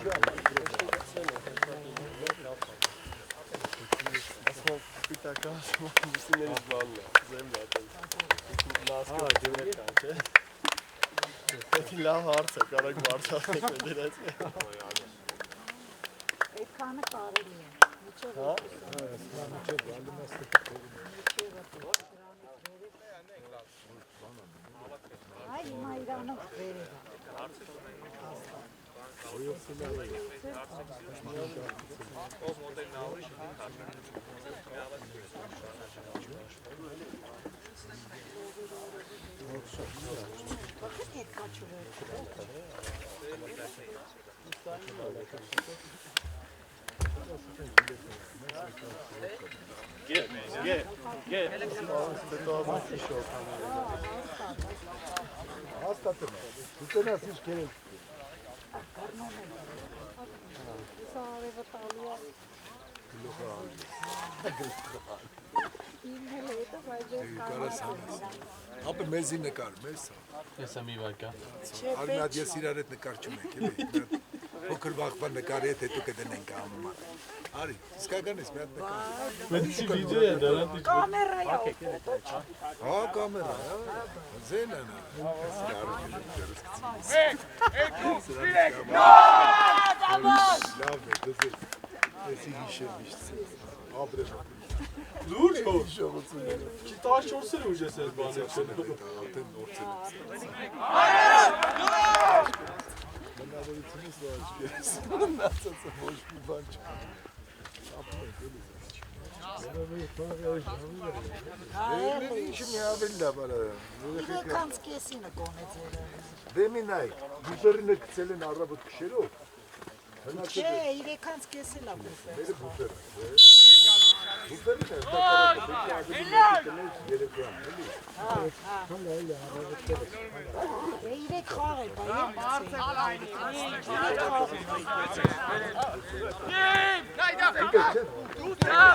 Լավ հարց է, կարակ վարչացնեք է դրած է։ Այդքանը կարելի է։ Հա? Այ հիմա իրանով վեր է։ Հաստատում է, դուքեն ասիչ կերեք Սա արևը տալու է։ Իմ հել հետը, բայց ես կարող Ապը մեզի նկար, մեզ Ես եմ իվարկա Արմյատ ես իրար հետ նկարչում ենք, էլի Փոքր վաղվան նկարի հետ հետո կդնենք ամման Արի, իսկական ես մի հատ նկար Պետքի վիդեո է դրանք կամերայով Հա, կամերա, ձեն անա Լավ է, դզեց Եսի հիշեր միշտ Աբրեմ Լուրջ հո Շողություն է Չի 14-ը ուժ ես այս բանը չեն Ատեն նորցել Մնավորությունից ու աչկերս Մնացածը ոչ մի բան չա Ինչը մի ավել լավ արա Իրեքանց կեսինը կոնեցել է Դե մի նայ, բուֆերինը կցել են առավոտ կշերով Չէ, իրեքանց կեսել է բուֆեր Մերը բուֆեր Բուֆերին է, իրեք խաղ է,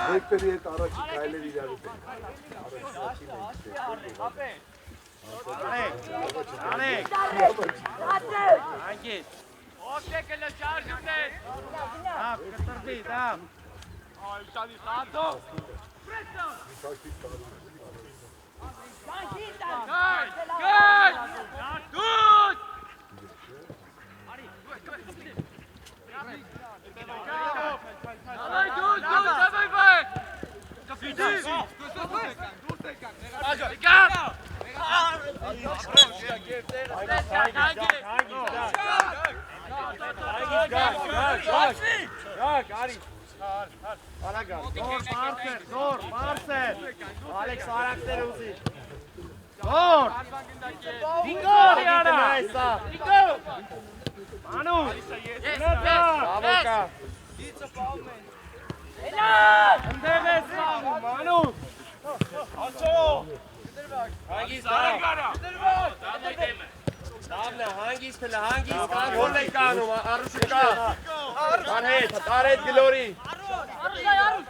Եկպերի հետ առաջի կայլեր իրար ուտ Անեք Անգիտ Ոտեկը լճարժուն է Դավ, կտրվի, դավ Այլտանի խատով Պրետով Գայ, գայ Դուտ Davay dur, davay bak. Kapıdır. Dikkat. Zor, Marcel. Alex ayakları uzun. Zor. Dingo yana. Dingo. Manu. Bravo. Enderes Manu. Aço. Hangisi daha? Davne hangisi tele hangisi kan golle kanu Arushka. Taret Taret Glory. Arus.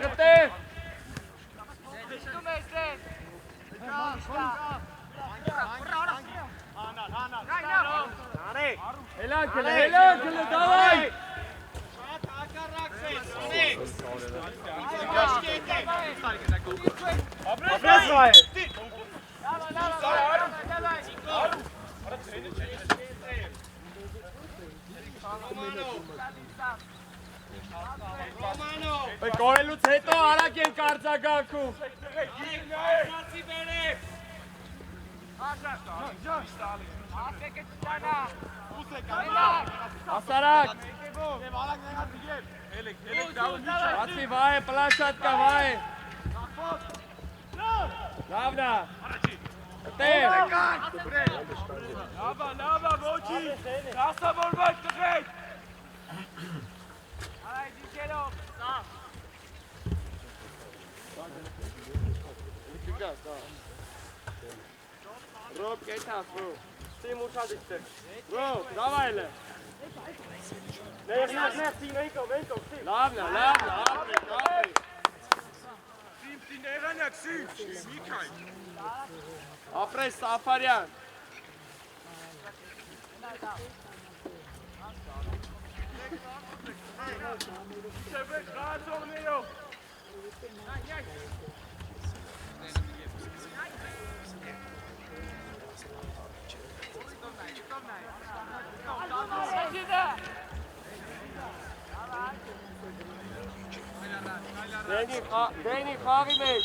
Gete. Helal, davay. Abres vai. Păi coelul țeto ala că în Carțagacu. Asarak. Atli vai, plashatka vai. Lavna. Te. Lava, voci. Lasă vorbește trec. Hai, Dicelo. Da. Rob, get up, bro. Ты мушадишься. Bro, давай le. Venko. Lavna. Ապրես Սաֆարյան Danny, խաղի մեջ։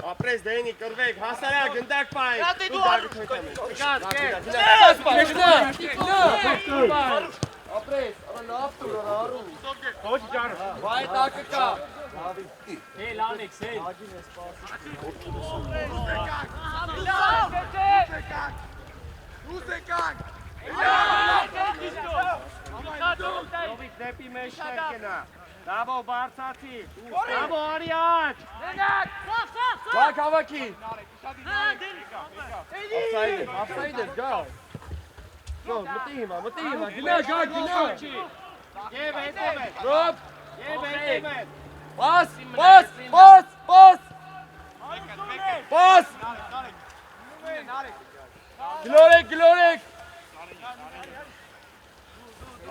Ապրես դենի կրվեք, հասարակ, գնդակ պայն։ Ապրես, ապա լավ տուր, առու։ Ոչ ջան, վայ տակը կա։ Հել Ալեքս, հել։ Դուս եկակ։ Դովիկ դեպի մեջ ներկենա։ Դավո բարձացի, դավո արիաչ։ Վակ հավաքի։ Offside is, go. Go, մտի հիմա, գնա, գնա։ Եվ հետև է։ Ռոբ, եվ հետև է։ Պաս։ Գլորեք։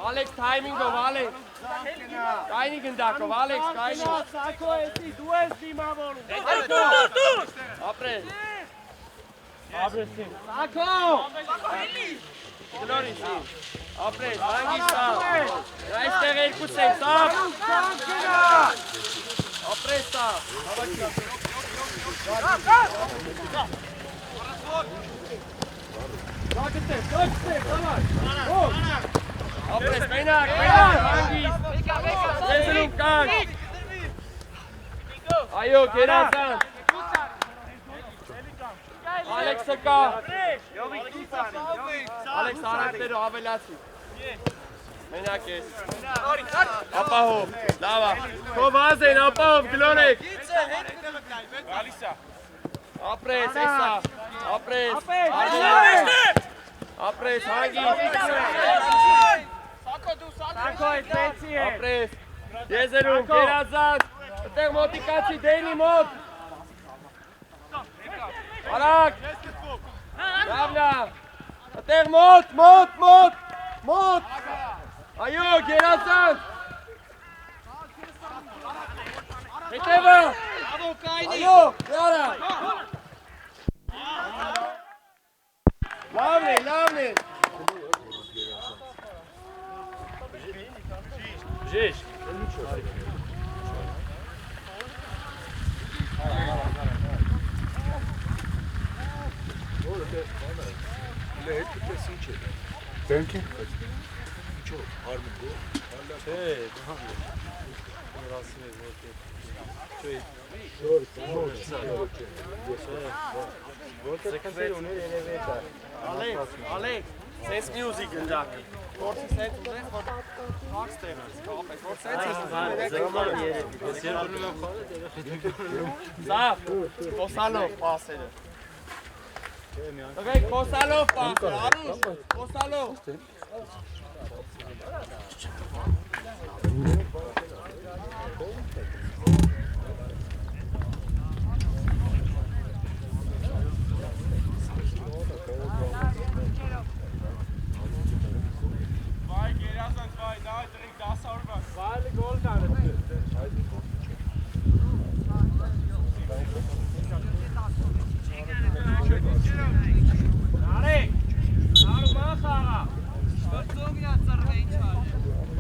Ալեքս թայմինգով, Ալեքս։ Կայնի գնդակով, Ալեքս, կայնի։ Սակո էսի, դու ես դիմավորում։ Ապրես։ Ապրեսին։ Սակո։ Գլորիսին։ Ապրես, հանգիստ սավ։ Այստեղ երկուս են, սավ։ Ապրես սավ։ Գագտեր, Ապրես, մենակ, հանգիստ։ Եզրում կակ։ Այո, գերազան։ Ալեքսը կա։ Ալեքս արակներով ավելացի։ Մենակ ես։ Ապահով, լավա։ Քո վազ են, ապահով, գլորեք։ Ապրես, էսա, ապրես։ Ապրես, հանգիստ։ Սակո այդ պեցի է։ Ապրես, եզերում, գերազան, այդեղ մոտիկացի, դենի մոտ։ Արակ, լավնա, այդեղ մոտ, այո, գերազան։ Հետևը, այո, լարա։ Լավն է։ Բժիշկ։ Thank you. Ալեք, sense music ընդակը։ Որսի sense ունես, որ հաքս տեղած, կապես, որ sense ես Սավ, կոսալով պասերը։ Տղեք, կոսալով պասը, արուշ, կոսալով։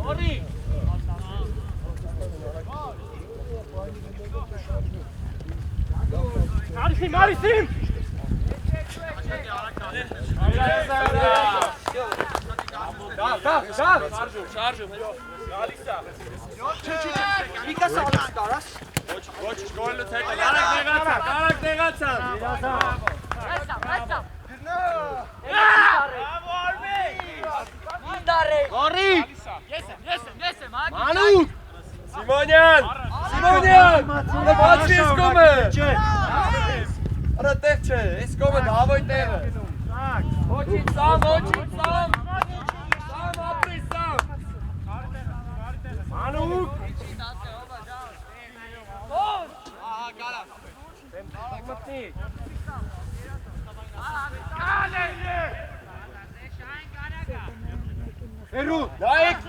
Sorry. Marisim! Շարժում, գալիս է։ Վիկա սալուց տարաս։ Ոչ, գոլից հետո։ Կարակ դեղացան։ Գորի։ Ես եմ, Մանուկ։ Սիմոնյան, բացի ես կոմը։ Արա տեղ չէ, ես կոմը դավոյ տեղը։ Ոչի սամ, ապրի սամ։ Մանուկ։ Մտնի։ Հերու, նայեք։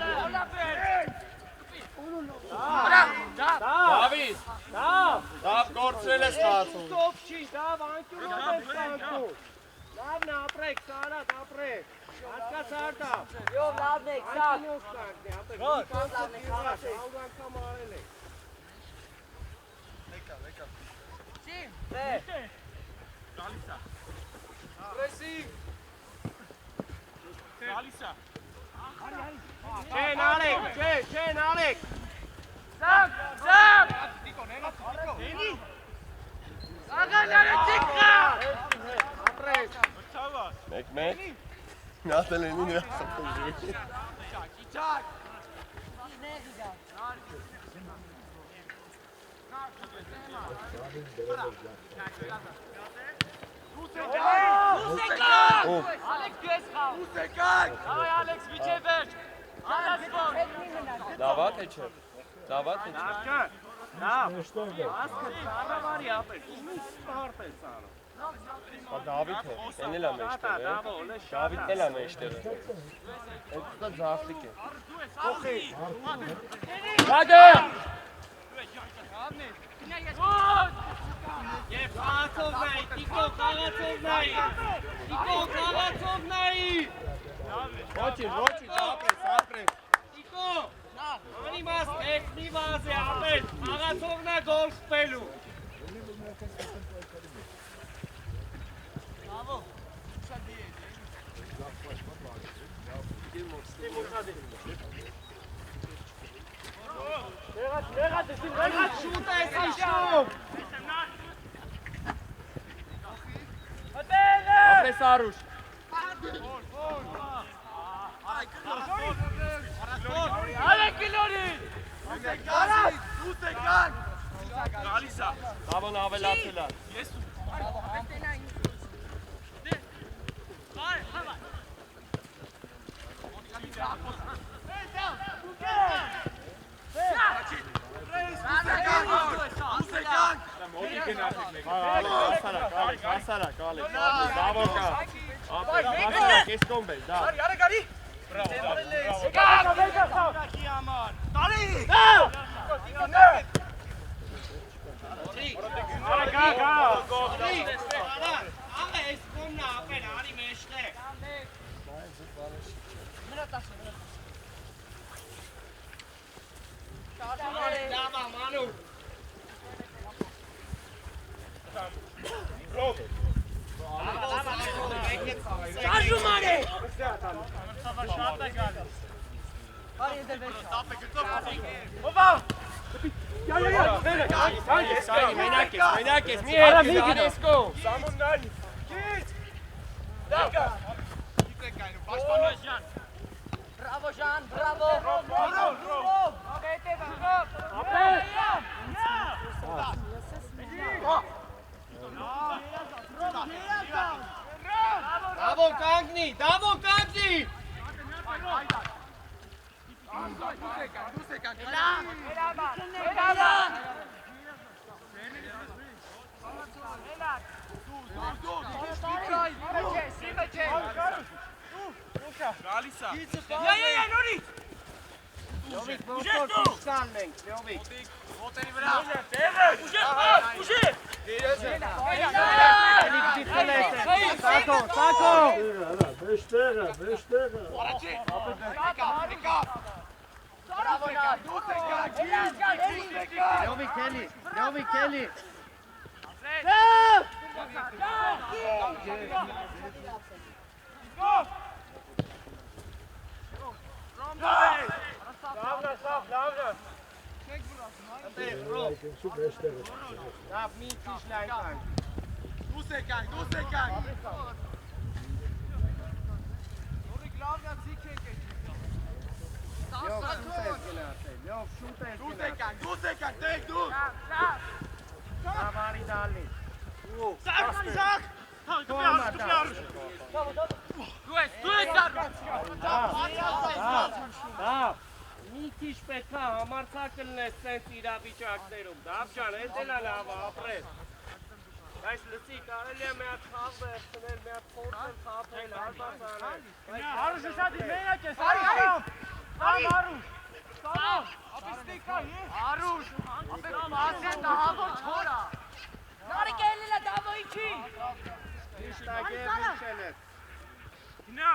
Դավիթ, դավ գործրել ես խաղացում։ Ստոպ չի, դավ անկյունով ես խաղացում։ Լավն է, ապրեք, Սարատ, ապրեք։ Հասկացար դավ։ Եվ լավն եք, սակ։ Անկյունով սակն է, ապրեք։ Լավն եք, խաղացեք, հավ անգամ արել եք։ Լեկա։ Չիմ, գալիս է։ Պրեսիկ։ Գալիս է։ Չեն արեք։ Զակ։ Աղաները տիկա։ Ապրեք։ Մեկ։ Նատել են ինը խփում։ Չակ։ Ալեքս դու ես խաղ։ Ուսեկակ։ Այ Ալեքս վիճե վերջ։ Ալասկոն։ Դավա թե չէ։ Լավ։ Ասկը սարավարի ապեր։ Ինչ սպարտ է սարը։ Դավիթ է, են էլ է մեջտեղ է։ Դավիթն էլ է մեջտեղ է։ Դա զախլիկ է։ Կոխի։ Գագը։ Եվ խաղացով նայի, Տիկո խաղացով նայի։ Ոչինչ, ապրես։ Տիկո, անի մաս տեխնի վազ է ապեր, խաղացով նա գոլ խպելու։ Բավո, շադի է։ Տեղատ, շուտ ես իշում։ Ապրես Արուշ։ Արեք կիլորին։ Ուսեկան։ Գալիս է։ Բավոն ավելացել է։ Ես ու։ Հասարակ, դավոկա, կես կոմբել, դա։ Արի, Մենակ ես, մի հերիսկո։ Սամուննան, կից, դակա։ Բրավո Ժան, բրավո։ Դավո կանգնի։ Լովիկ, ոնքոր կուսան մենք, Լովիկ։ Ոտերի վրա։ Ուժի։ Սակո։ Մեջտեղը։ Լովիկ, էլի։ Լավ, մի քիչ լայն կան։ Դուս եկանք։ Նորիկ լավն է ցիկ եկեք։ Լավ, շուտ ես Դուս եկանք, դեք դուս։ Լավ, արի դալի։ Սակ։ Դու ես Լավ, մի քիչ պետք է համարձակ լնես սենց իրավիճակներում։ Դավ ջան, էս էլ է լավ, ապրես։ Այս լսի, կարելի է մի հատ խաղ վերցնել, մի հատ փորձել խաղել, հարբած անել։ Արուշը շատ մենակ ես, Արուշ։ Արուշ, ապե մասեն դահավոր չորա։ Նարիք էլել է դավոյի չի։ Իշտագեր վիշել ես։ Նա։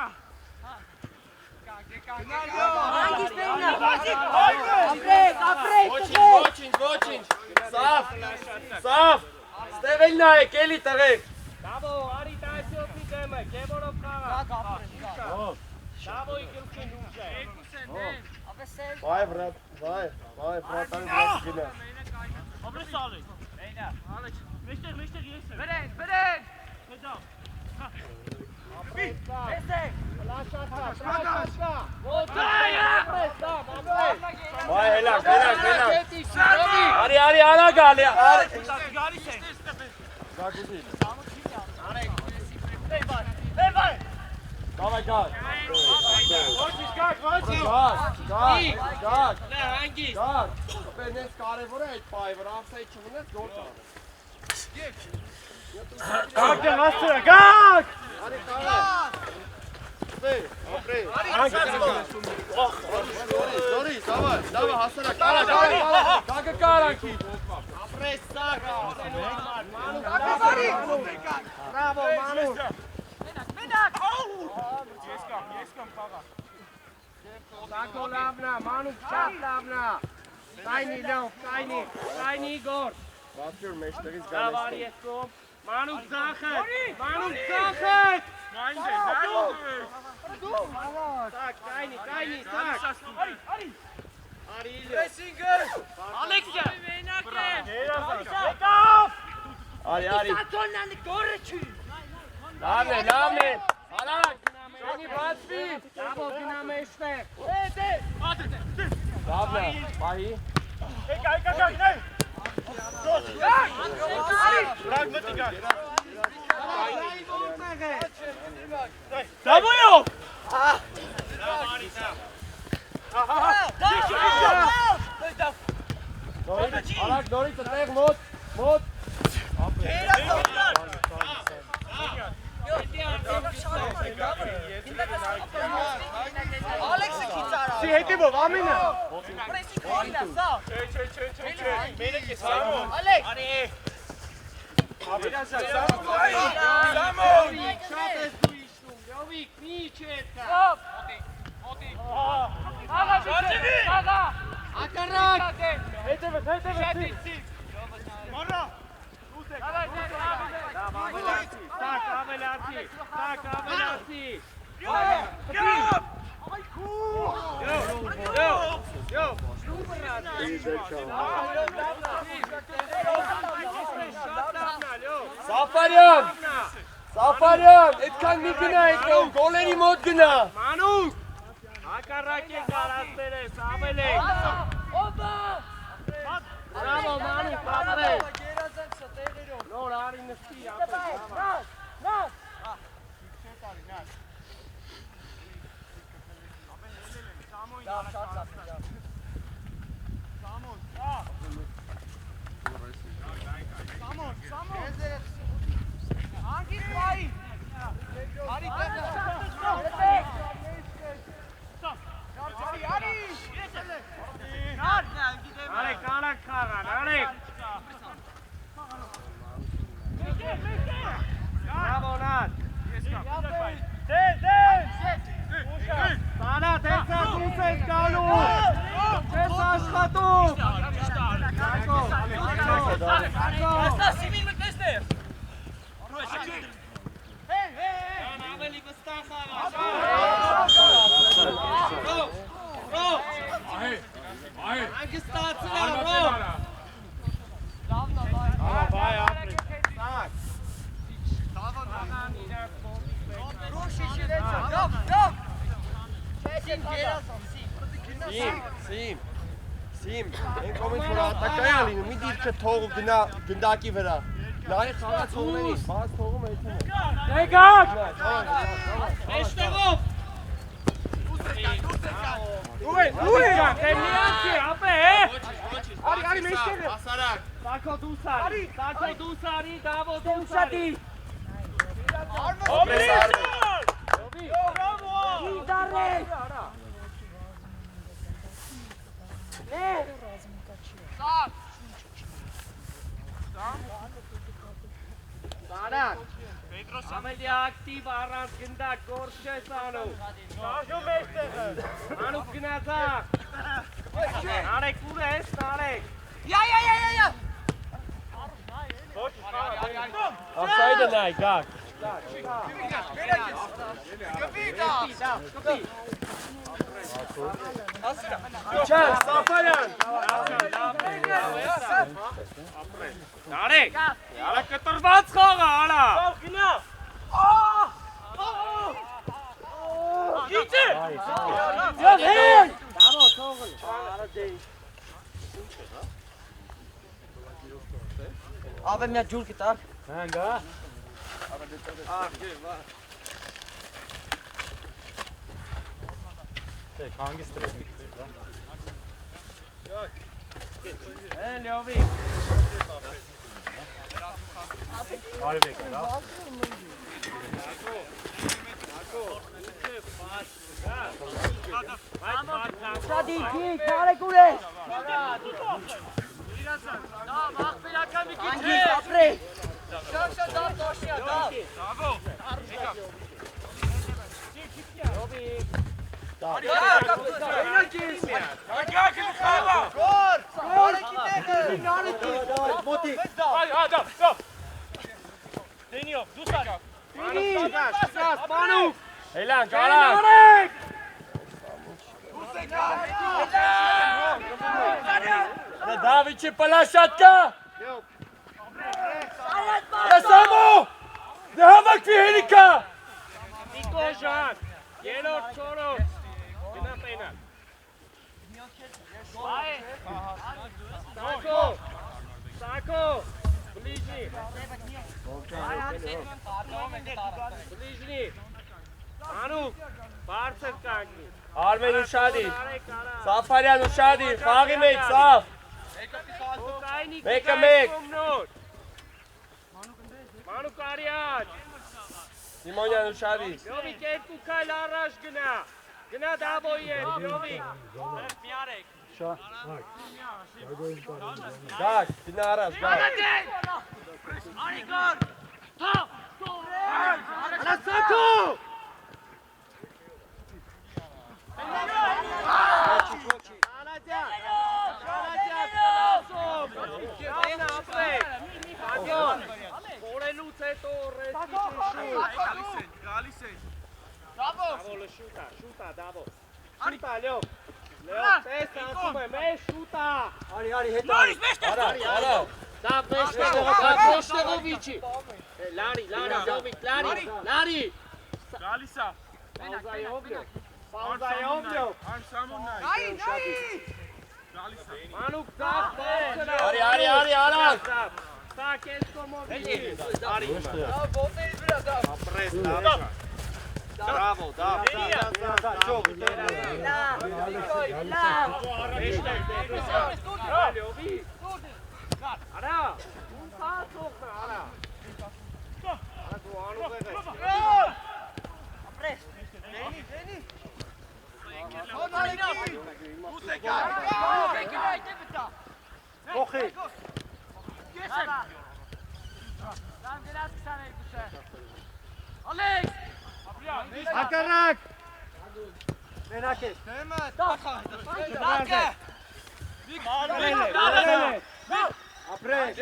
Հանգիստ բերնա։ Ապրեք, Ոչինչ, սավ, ստևել նայեք, էլի տղեք։ Դավո, արի տայսյոպի դեմը, կևորով խաղա։ Դավոյի գլխին ուժ է։ Vay brat, vay bratan biraz güne. Ապրես ալի։ Էյնա։ Մեջտեղ ես։ Բերեն։ Vay helak. Արի արագ ալի։ Գալիս են։ Давай, gel. Gel. Հանգիստ։ Ben ne karevur et pay var. Afsa içimine zor kaldı. Kalk ya nasıl? Kalk! Hadi kalk. Sorry, давай, hasara. Kalk karanki. Ապրես սակ։ Bravo, Manu. Սակո լավնա, մանուկ շատ լավնա։ Կայնի լավ, կայնի գոր։ Bakıyorum meşteriz Լավ gelmesi. արի ես կողմ։ Մանուկ ծախեք։ Սակ, կայնի, սակ։ Արի լավ։ Ալեքսիա։ Hadi. Սատոննանի գորը չի։ Lave. Alak. Seni basbi. Դավո գնա մեջտեղ։ Lave. Bahi. Դավոյով։ Alak Dorit tek mod. Ալեքսը քիծարա։ Si հետիվով ամինը։ Պրեսի կողմինա, սա։ Չէ։ Մենեք է Սամոն։ Ալեք։ Սամոն, շատ ես դու իշտում, լովիկ, մի չետկա։ Աղա։ Ակարակ։ Հետևը։ Մորա։ Սակ, ավելացի։ Safaryan, etkan bir günah etkan, goleni mod günah. Մանուկ, ակարակ է կարասներ ես, ավելեք։ Բրավո, Մանուկ, ապրես։ Նոր արի նստի, ապրես։ Արեք, կարակ խաղան, արեք։ Բրավո, Նար։ Սանա, տեսա դուս ես գալու։ Չես աշխատում։ Հանգստացրա, ռոմ։ Վայ ապրի։ Սիմ, են կոմից որ ատակայ ալինում, մի դիրքը թողում գնդակի վրա։ Նայ խաղա թողներին, բաց թողում էթում է։ Եկակ։ Էստեղով։ Եկակ, միանցի, ապե։ Արի մեջտեղը։ Ասարակ։ Սակո դուսարի, դավո դուսարի։ Սարակ։ Ամելի ակտիվ առանց գնդակ գործ չես անում։ Շարժում մեջտեղը։ Անուք գնացա։ Նարեկ ուր ես, նարեկ։ Offside նայ, գակ։ Չան, Սաֆարյան։ Նարեկ, արա կտրված խաղը, արա։ Գնա։ Գիծի։ Դավո թողլ։ Արա դեի։ Աբե միա ջուր կտար։ Հանգա։ Դե կանգի ստրես մի քիչ, Լյովի։ արիվ եկա, հա։ Շադի քիչ, նարեկ ուր ես։ Անգիստ ապրի։ Հելան, կարակ։ Դավիճի պլաշատկա։ Սամո։ Դե հավաքվի հելիկա։ Նիկո Ժան, երորդ, չորորդ, գնա պենալ։ Սակո, բլիժնի։ Բլիժնի, անուկ, բարձր կանգնի։ Արմեն ուշադիր, Սաֆարյան ուշադիր, խաղի մեջ, Սաֆ։ Մեկը մեկ։ Մանուկ արիաջ։ Սիմոնյան ուշադիր։ Լյովիկ երկու կայլ առաջ գնա։ Գնա դավոյի հետ, Լյովիկ։ Գակ, գնա առաջ, գակ։ Սակո։ Խորելուց հետո ռեստի շուտ։ Դավո շուտա, դավո։ Շուտա, լյով։ Լյով, տես ասում եմ, շուտա։ Արի, հետո։ Արա։ Դա մեջտեղով իջի։ Լարի, Լովիկ, լարի։ Գալիս է։ Պաուզայով լյով։ Մանուկ ձախ բարձր։ Արի, արակ։ Սա կես կոմով իջի։ Արի։ Ապրես, Bravo, da. Çok. Ara. Sağ sokma ara. Ara duanı ver. Apres. Deni. Okey. Alex. Hakarak. Menakes. Apres.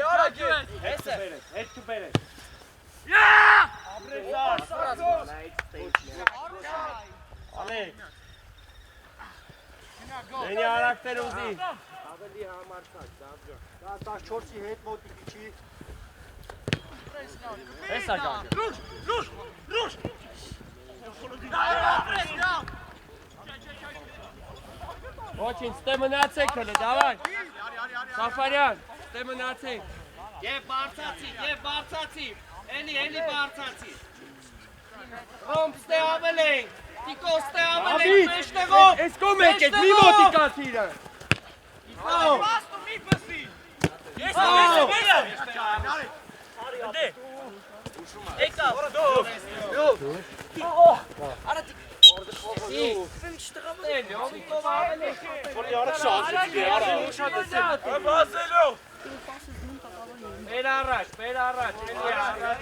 Et tu Pérez. Alex. Ենի արակտեր ուզի։ Ավելի համարցակ, դավջան։ Դա 14-ի հետ մոտի քիչի։ Էսա գա։ Ոչինչ, ստե մնացեք հլը, դավայ։ Սաֆարյան, ստե մնացեք։ Եվ բարձացի, էլի բարձացի։ Ռոմբ ստե ավելենք, տիկո ստե ավելենք, մեջտեղով։ Ես կոմ եք էտ, մի մոտիկացի իրան։ Բեր առաջ, էլի առաջ։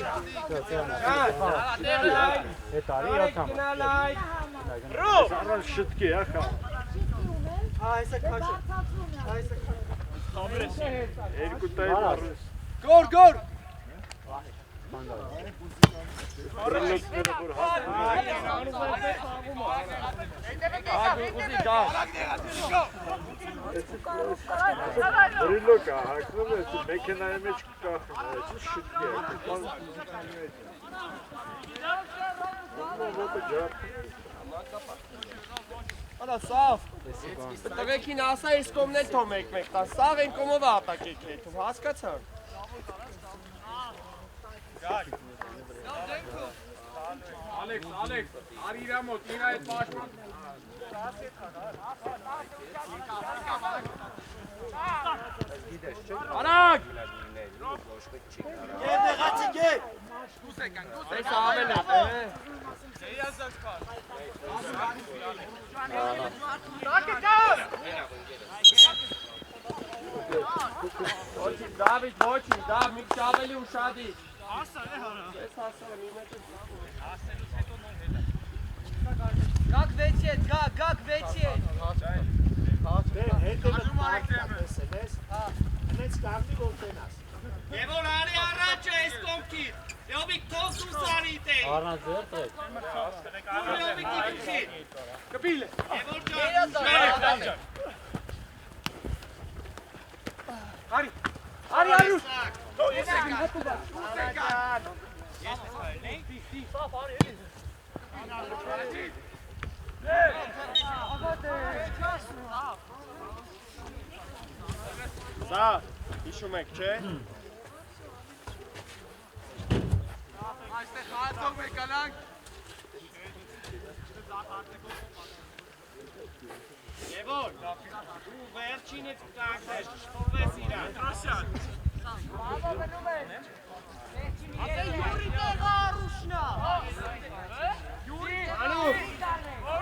Գնալայ։ Առանց շտկի, ախա։ Այսա քաշը։ Երկու տայր առանց։ Գոր։ Ուզի գա։ Բրիլոկա, հակնում ես, մեքենայի մեջ կախում, շտկի է։ Արա սավ։ Տղեկին ասա ես կոմն էլ թող մեկ տան, սաղ են կոմով ատակեք հետում, հասկացան։ Ալեքս, արի իրա մոտ, իրա այդ պաշման։ Արագ։ Եդեղացի գե։ Ես ավել է։ Ոչինչ, Դավիթ, ոչինչ, Դավ, մի քիչ ավելի ուշադիր։ Ես հասել եմ իմ հետ։ Գակ 6 հետ, գակ 6 հետ։ Եվ որ արի առաջ է ես կոմքիր, յովիկ թոս ու սարիտ է։ Առանց ձերտ է։ Յովիկ իքիր։ Կպիլ է։ Եվ որ Արի արուս։ Սա, հիշում եք, չէ։ Այստեղ խաղացող մեկանանք։ Եվ որ դու վերջինից կակներ, շփորվես իրան։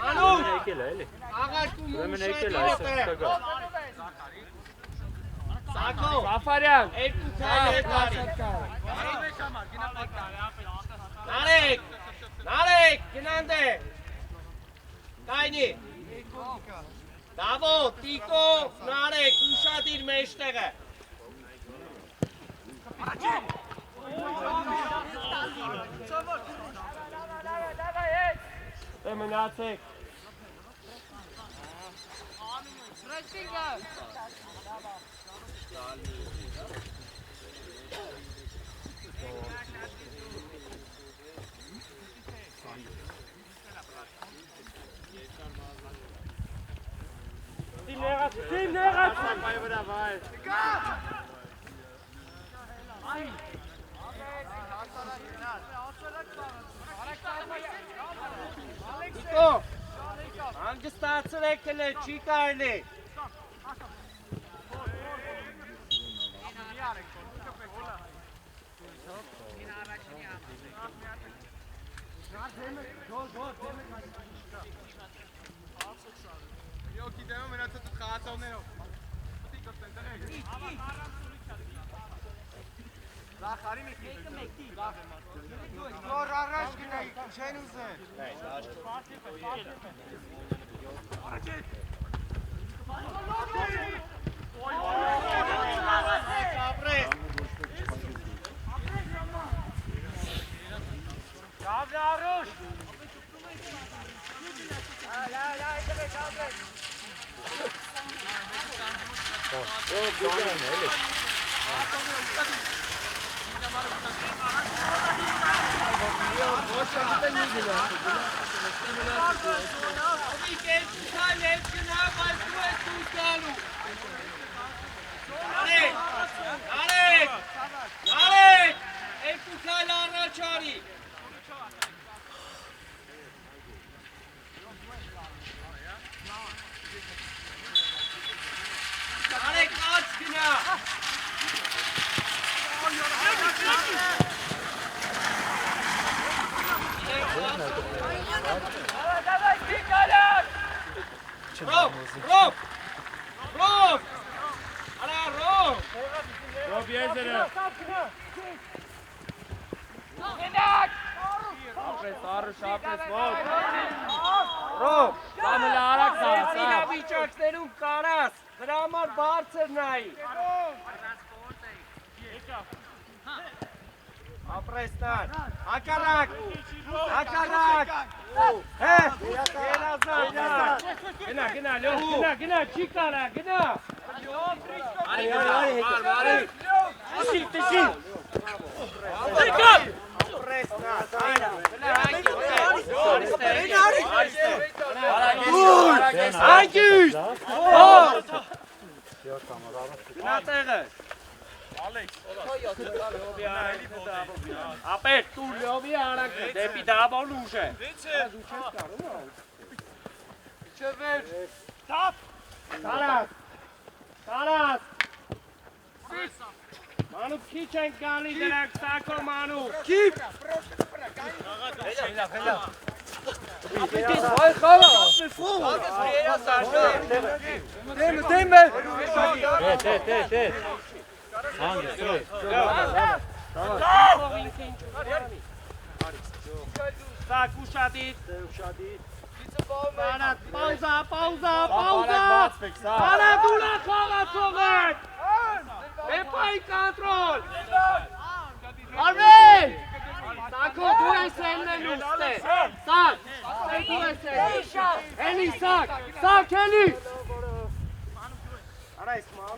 Անու, Եկել է, էլի։ աղաշկում Ուրեմն եկել է, ուշ այսպես կգա։ Սակո, Սաֆարյան։ երկու քայլ արի։ Նարեկ, գնանդե։ Կայնի։ Դավո, տիկո, նարեկ, ուշադիր մեջտեղը։ Դե մնացեք։ Team Տիկո, հանգստացր եկել է, չի կարելի։ Որ առաջ գնայիք, չեն ուզել։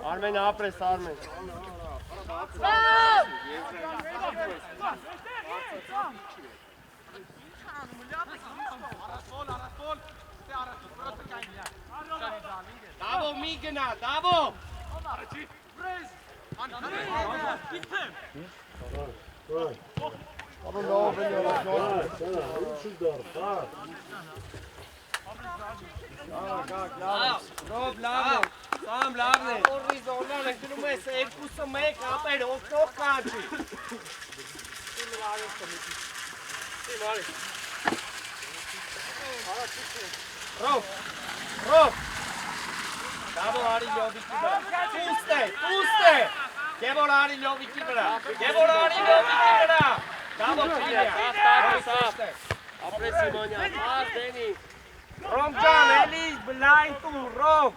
Armen apres, Armen. Davo Migna, Davo! Rob, lave! Sam, lave! Orizontal, que não é certo, custa meio capel, ou tocante! Rob! Rob! Davo Ari Jovic ibra! Puste! Gdje volari Jovic ibra? Gdje volari Jovic ibra? Davo Čilja! Apre Simonja, pas Deni! Romcan, Elis, blind to Rom!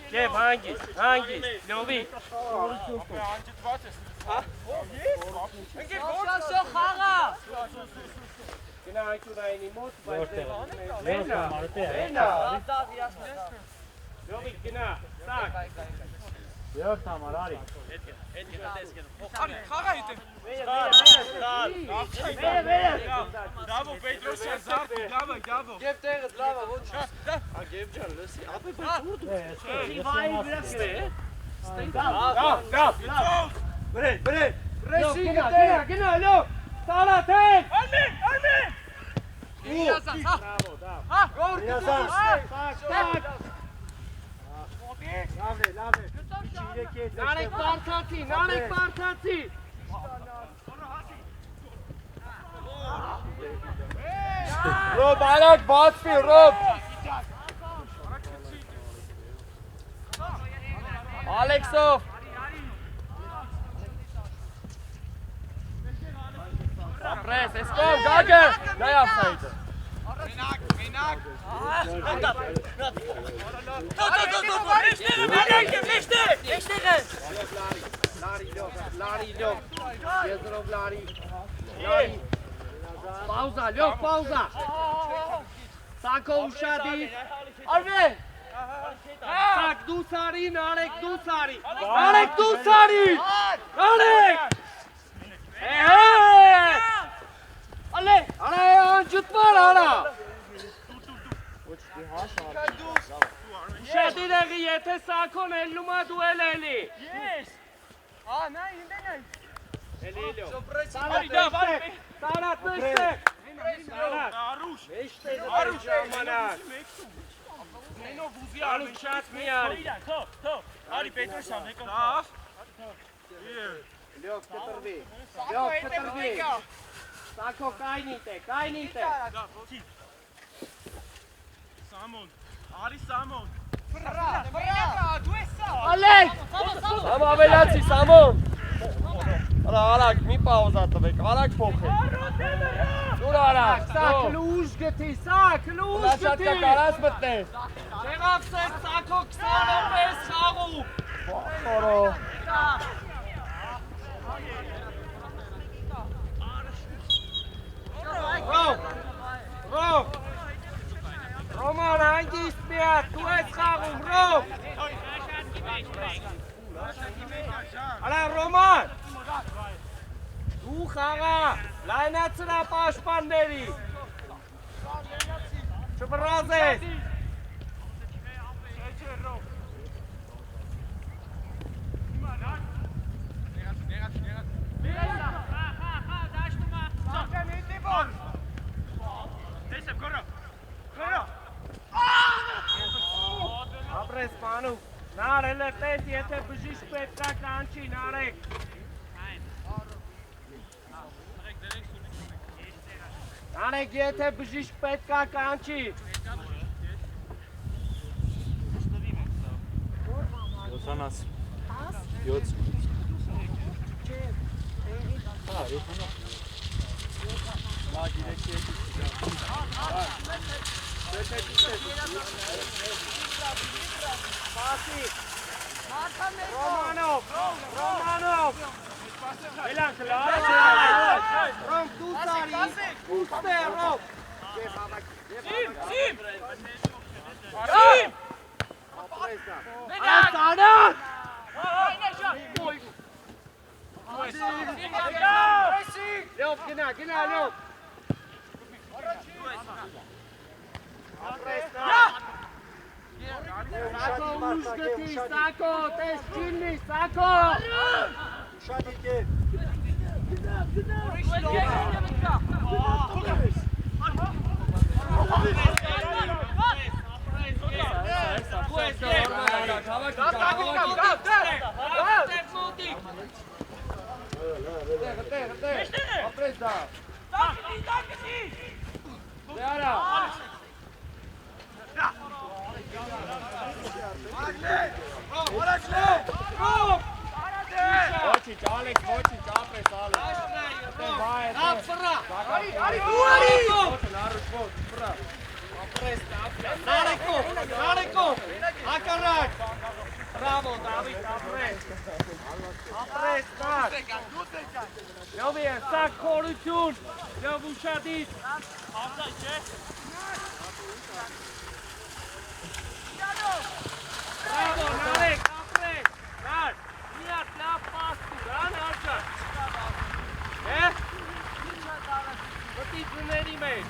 Gdje, Hangis, Ljović. Nanek Bartaci! Rob, Alek, Batsfield, Rob! Alexov! Ապրես, ես կոմ, գագը, նայ ավսայիդը։ Pauza, Ljof, pauza. Sako ushadi. Arve. Sak Dusari, Narek Dusari. Narek Dusari. Narek. Ale, jutmar hala. Ushadi degi yete Sakon elluma duel eli. Yes. Nay, hindi nay. Elilio. Sarat beşte. Aruş. Beşte. Aruş amanak. Aruş atmıyor. Ali Petrosyan ne kadar? Ljof, ketervi. Ljof, ketervi. Sako kainite, kainite. Samon. Ali Samon. Ալեք! Սամ ավելացի, Սամոն։ Արա, արագ, մի պաուզա տվեք, արագ փոխեք։ Դուր արագ, Սակ լուժ գտի, սակ լուժ Նա շատ գտի։ կարաս մտնես։ Չեղավ սեք սակո 20 պես խաղու։ Խորո։ Ռոմ։ Ռոման հանգիստ միատ, դու ես խաղում, Ռոմ։ Արա Ռոման։ Դու խաղա, լայնացրա պաշտպանների։ Չվռազես։ Ապրես մանուկ, նարել է տես, եթե բժիշկ պետքա կանչի, նարեք։ Նարեք, եթե բժիշկ պետքա կանչի։ Յոթանաս։ 7 Romanov, Romanov. Elan klar. Rom Dusari. Uste Rom. Sim, sim. Asana. Ljof, gina, Ljof. Sako ushkëti, Sako, tesh qilni, Sako! Շատիկե։ Ապրես դա։ Դեարա։ Ոչինչ, Ալեքս, ոչինչ, ապրես, Ալեքս։ Rap, fırra! Nareko! Akarak! Bravo, David, apres! Apres, tak! Jovi, sak korutun! Jov ushadit! Bravo, Narek, apres! Nar! Niyat, la pastu, ran harca! Găti țânerii mei!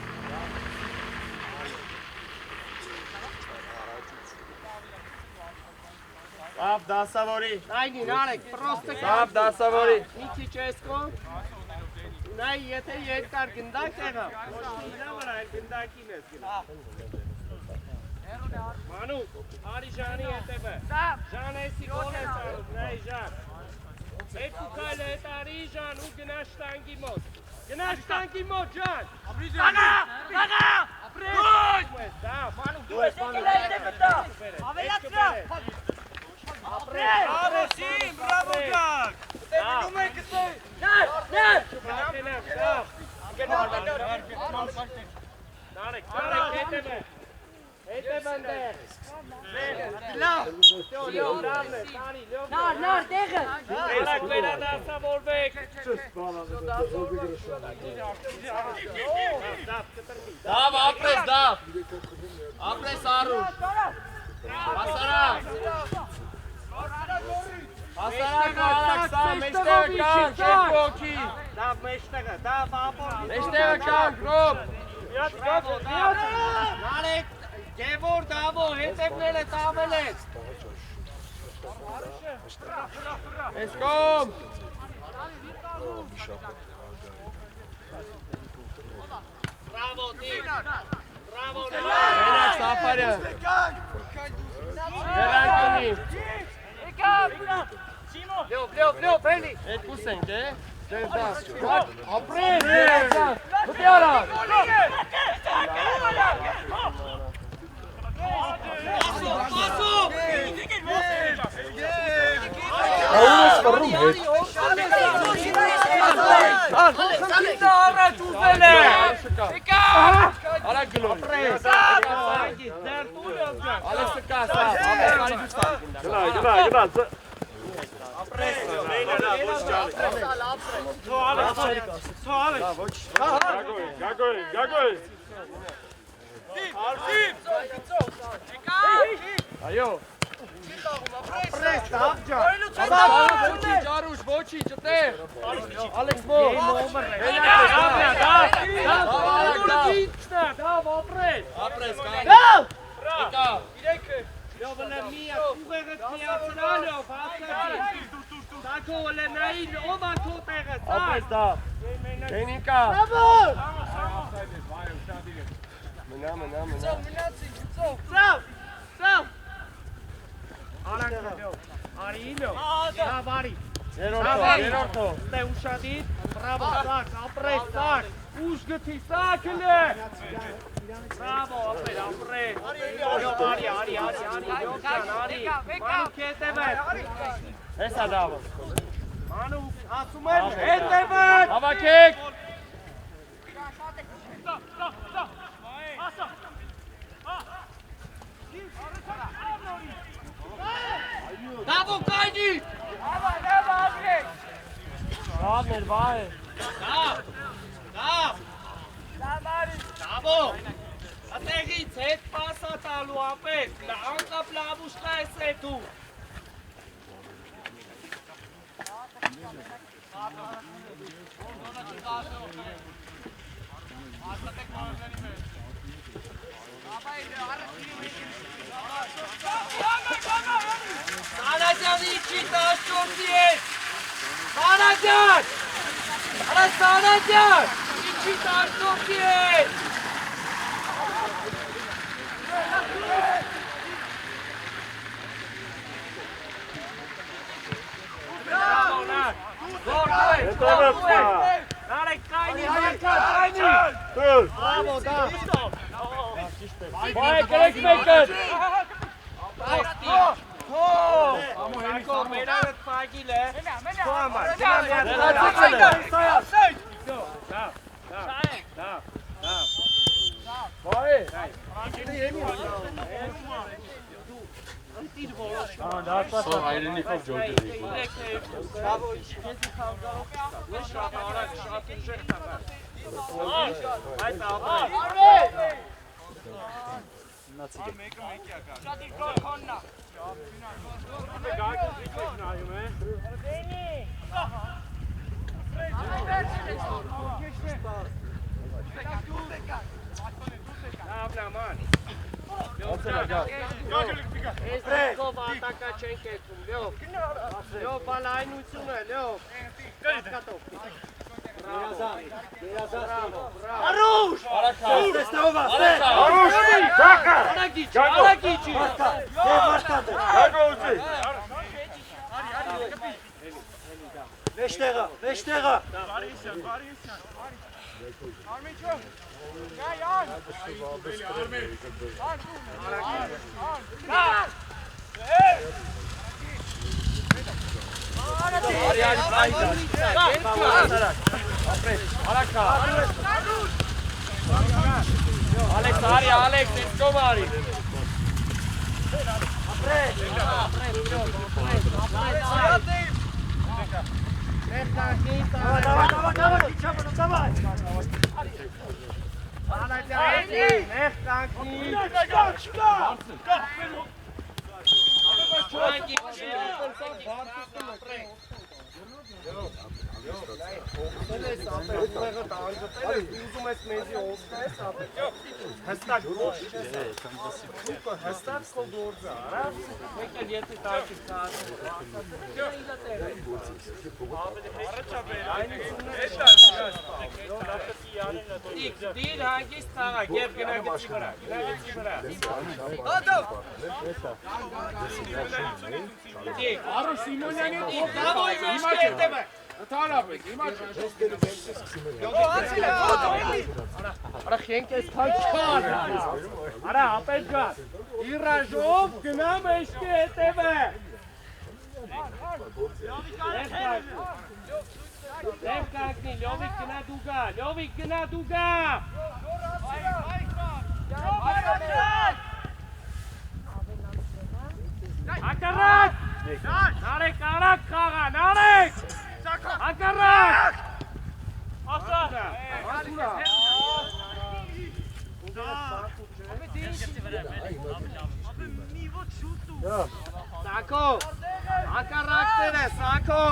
Սավ դասավորի։ Այնի, Նարեկ, պրոստը Սավ դասավորի։ մի քիչ էսկո, նայ եթե երկար գնդակ եղավ, ոչ իրա վրա էլ գնդակին ես գնա։ Մանու, արի Ժանի հետևը, Ժան էսի գոլ ես արում, նայ Ժան։ Երկու քայլ հետ արի Ժան ու գնա շտանգի մոտ։ Գնա շտանգի մոտ, Ժան։ Գագա! Դուր! Մանու, Դու ես եկել հետևը տա, ավելացրա։ Bravo, Sim, bravo, Gag! Numai că să... Ներ! Նարեք, հետև ընդեղ։ Նար, տեղը։ Ելակ վերադասավորվեք։ Դավ, ապրես, դավ։ Ապրես Արուշ։ Հասարակ։ Հասարակ Ալեքսա, մեջտեղը կանք, երկու հոգի։ Դավ մեջտեղը, դավ ապոր։ Մեջտեղը կանք, ռոբ։ Նարեք, Գևոր դավո, հետևները տավելեց։ Ես կոմ։ Բրավո, դիվ։ Բրավո, Մենակ Սաֆարյան։ Վերանքունի։ լյով, էլի։ Երկուս ենք, է։ Ձեր դաս։ Ապրես, երացան։ Մտի արա։ Աուս վռում հետ։ Առաջ ուզել է։ Արա գլոյ։ Ալեքսը կասա, ապրեսարի դուստան։ Գագոյ Այո։ Ջարուշ, ոչի, ճտեր։ Ալեքս մոհ։ Դավ ապրես։ Ապրես, կան։ Եկա։ Լյովը միա, ուղեղդ միացրալով, հասկացի։ Սակո վլը նային, ով ակո տեղը, Ապրես, դավ։ Գենիկա։ Մնա։ Սավ։ Արինո, դավ արի։ Երորդո։ Դե ուշադիր, բրավո, սակ, ապրես, սակ, ուշ գթի, սակն է։ Բրավո, ապրես, ապրես։ Արի, մանուկ հետևეთ։ Հեսա դավը։ Մանուկ, ասում եմ, հետևეთ։ Հավաքեք։ Դավո կայնի։ Դավներ, վահ է։ Դավո, ատեղից հետ պասա տալու ապետ, անկապ լավուշկա ես հետու։ Սանաջան իչի տաշտորտի ես, Սանաջան, արա Սանաջան, իչի տաշտորտի ես։ Նարեք կայնի, Բրավո, դա։ Վահ է, կրեք մեկըտ։ Ակո, մերարդ պագիլ է։ Քո համար։ Վահ է։ Սո հայրենիքով ջորջերի։ Բրավո, քեզի խանգարող կա։ Ես շատ արագ, շատ ուժեղ տղա։ Այդ ապրես։ Ես կով ատակա չենք էտում, լյով, բալայնություն է, լյով, կատով, Արուշ! Արուշ! Արագիչի! Վեշտեղը! Արի, Արի, Ալեքս, ես կոմ արի։ Դիր հանգիստ թաղակ, և գնա գծի վրա, Արո Սիմոնյանի Դավոյ մեջք հետև է։ Ընդհանրապես, հիմա Արա խենք ես թանչար։ Արա ապետ գար։ Իրաժով գնա մեջքի հետև է։ Դև կակնի, լյովիկ գնա դուգա, լյովիկ գնա դուգա։ Ակարակ։ Նարեք արակ խաղա, նարեք։ Ակարակ։ Ասա։ Սակո, ակարակներ է, սակո։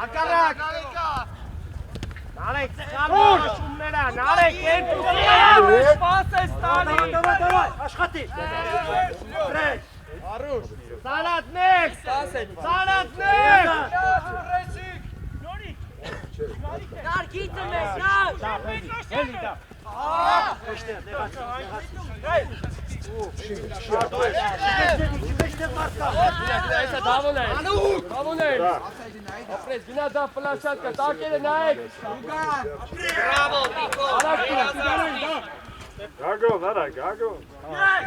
Ակարակ։ Նարեք, սխալվոր շումները, նարեք, երկու սպաս ես տանի։ Աշխատի։ Սալատներ, սալատներ։ Նար գիտը մեզ, նար։ Հելի դա։ Ապրես, գնա դա պլաշատկա, տակերը նայեք։ Բրավո, Նիկո։ Գագո, նարա, գագո։ Մեկ։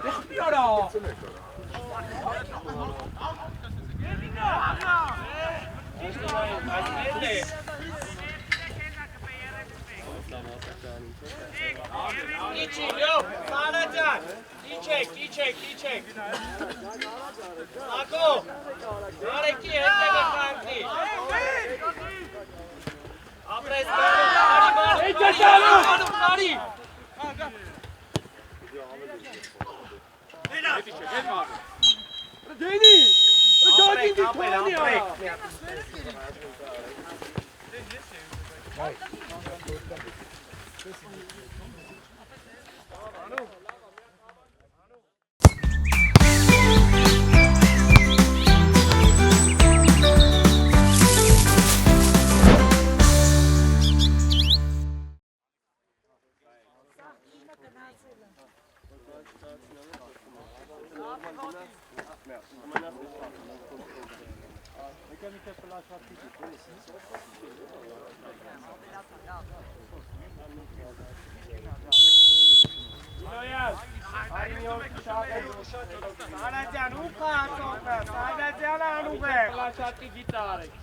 Եղբիորա։ Իչի, լյով, սանաջան, իչեք։ Ակո, նարեկի հետևը կանգնի։ Ապրես, բարի։ Դենի, դոդին դիքոնիա։ Սանաջան, ու խաղացողը, Սանաջան անուղ է։ Պլաշատի գիտար եք։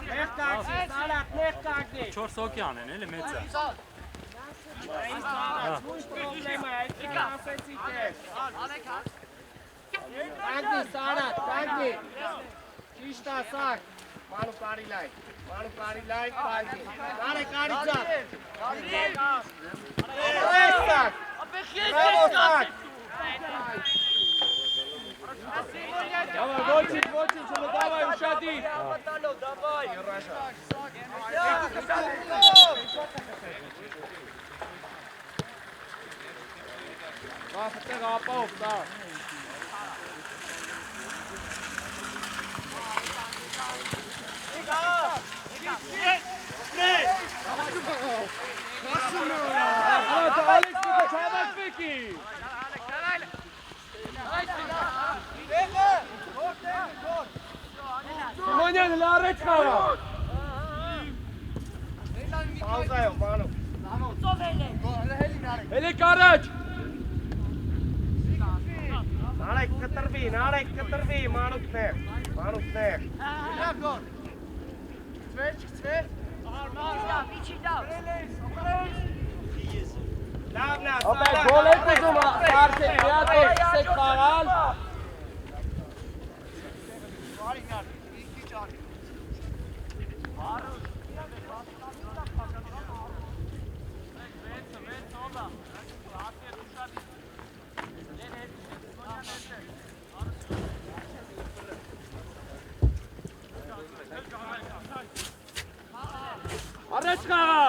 Նեղ կակնի, սալատ, նեղ կակնի։ 4 օկյան են, էլի մեծ է։ Ինչ պրոբլեմը, այդի կասեցիք է։ Կակնի, սալատ, կակնի։ Ճիշտ ասակ, մանու կարի լայք, կակնի։ Նարե կարի ծակ։ Սակ։ Բրավո սակ։ Давай, Вольчик, давай, ушади. Давай. Вафтер апов, да. Սիմոնյան լարեց խաղա։ Պաուզայով, բանով։ Էլի կարաչ։ Արեք կտրվի, մանուկներ։ Լավն է, Ապա գոլ եք ուզում արդեն միատոր սկսեք խաղալ։ Առաջ խաղա։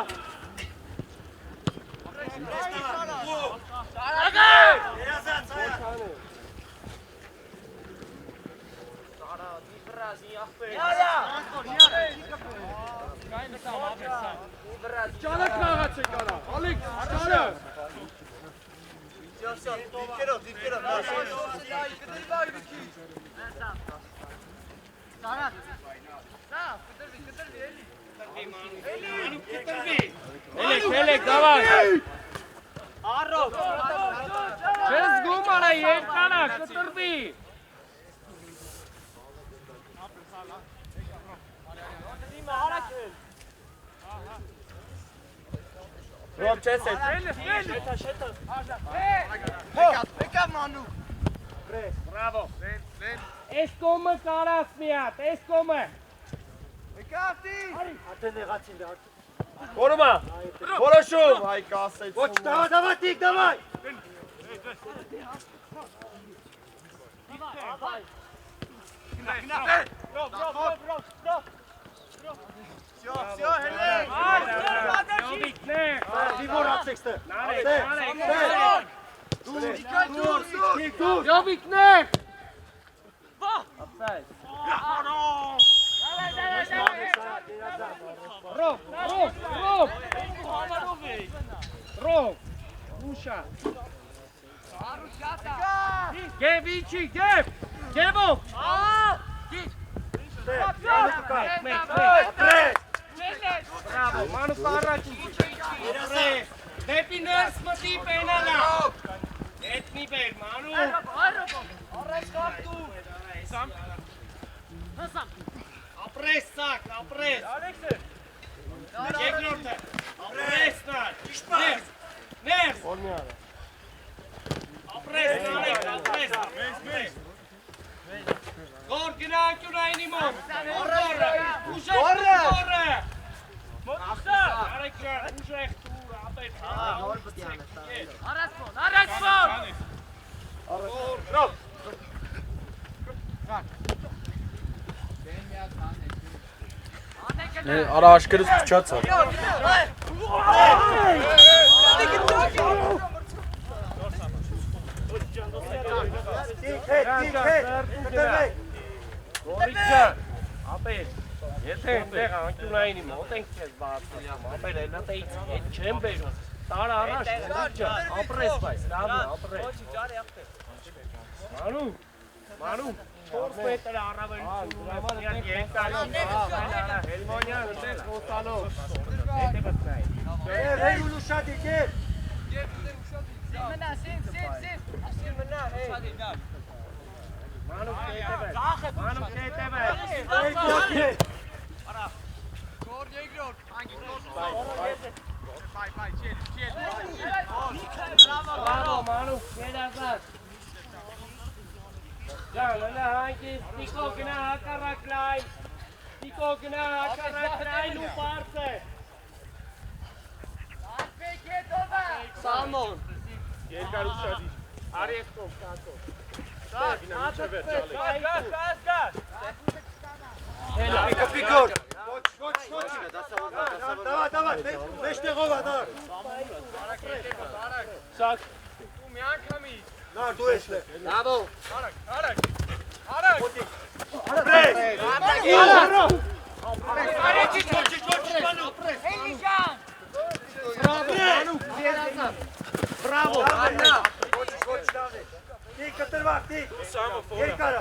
Ճանակ խաղացեք արա, Ալիք, ճանակ։ Ելեք, դավայ։ Առով։ Չես գում արա, երկանա, կտրվի։ Ռոբ չես է։ Բրավո։ Էս կոմը կարաս միատ, էս կոմը։ Որումա, որոշում, հայ կասեց։ Ոչ, դավայ, տիկ, դավայ։ Jovik, Rov, Usha. Geb, Ichi, geb! Gebov! Bravo, manu paraci. Depi ners mati penala. Etni per manu. Apres sak, apres. Geknorte. Apres nar. Ners. Apres. Gor gnanchu nainimon. Gorre. Gorre. Arek, ușecht tu, apet. Arasfon. Արա աշկերս փչացա։ Գորիջա, ապեր, եթե այնտեղ անկյունային մոտ ենք քեզ բացում, ապեր այնա տեից հետ չեմ բերում, տարա առաջ, գորիջա, ապրես բայց, լավն ապրես։ Մանու, 4 մետր առավելություն ունես, երկարում, Հելմոնյան, ընդես խոսալով, եթե բծնայի։ Հեյ ուլուշատ եկեր։ Մանուկ հետևել։ Bravo, Մանուկ, երազած։ Ջան, հլը հանգիստ, Տիկո գնա հակառակ լայն ու պարս է։ Սամոն։ Երկարուշադիր, արի ես կով, կատով։ Կապիկոր։ Դավայ, մեջտեղով ադար։ Սակ։ Ու մի անգամից։ Նար, դու ես լե։ Լավո։ Արագ։ Bravo, Anna. Տիկ, կտրվակ, տիկ։ Երկարը։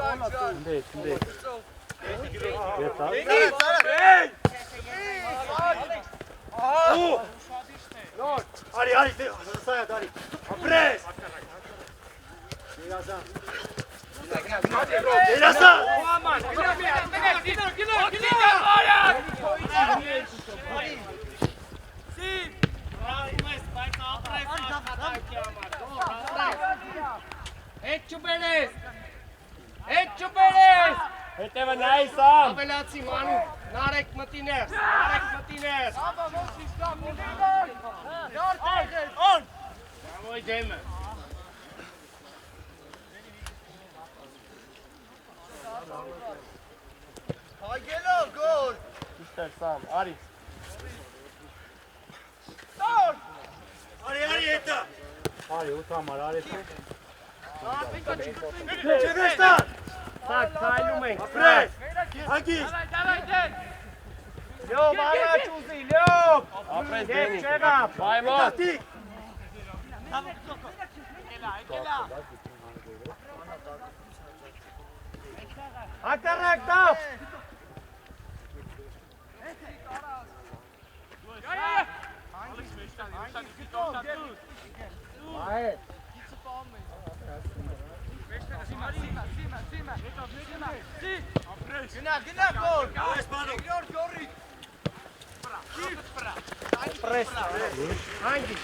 Արի, սայա, դարի։ Ապրես։ Երազան։ Հետևը նայ Սամ։ Ավելացի Մանու, Նարեկ մտիներ, Նարեկ մտիներ։ Bravo դեմը։ Հայգելով գոլ։ Իստեր Սամ, արի։ Արի հետը։ Արի, ու համար, արի։ Չերեստան։ Սակ, քայլում ենք։ Ապրես։ Հագիս։ Լյոբ, առաջ ուզի, լյոբ։ Ապրես դենի։ Չեղապ, բայմոտ։ Հակառակ տավ։ Այդ։ Գնա գոլ։ Երկրորդ գորի։ Պրես։ Հանգի։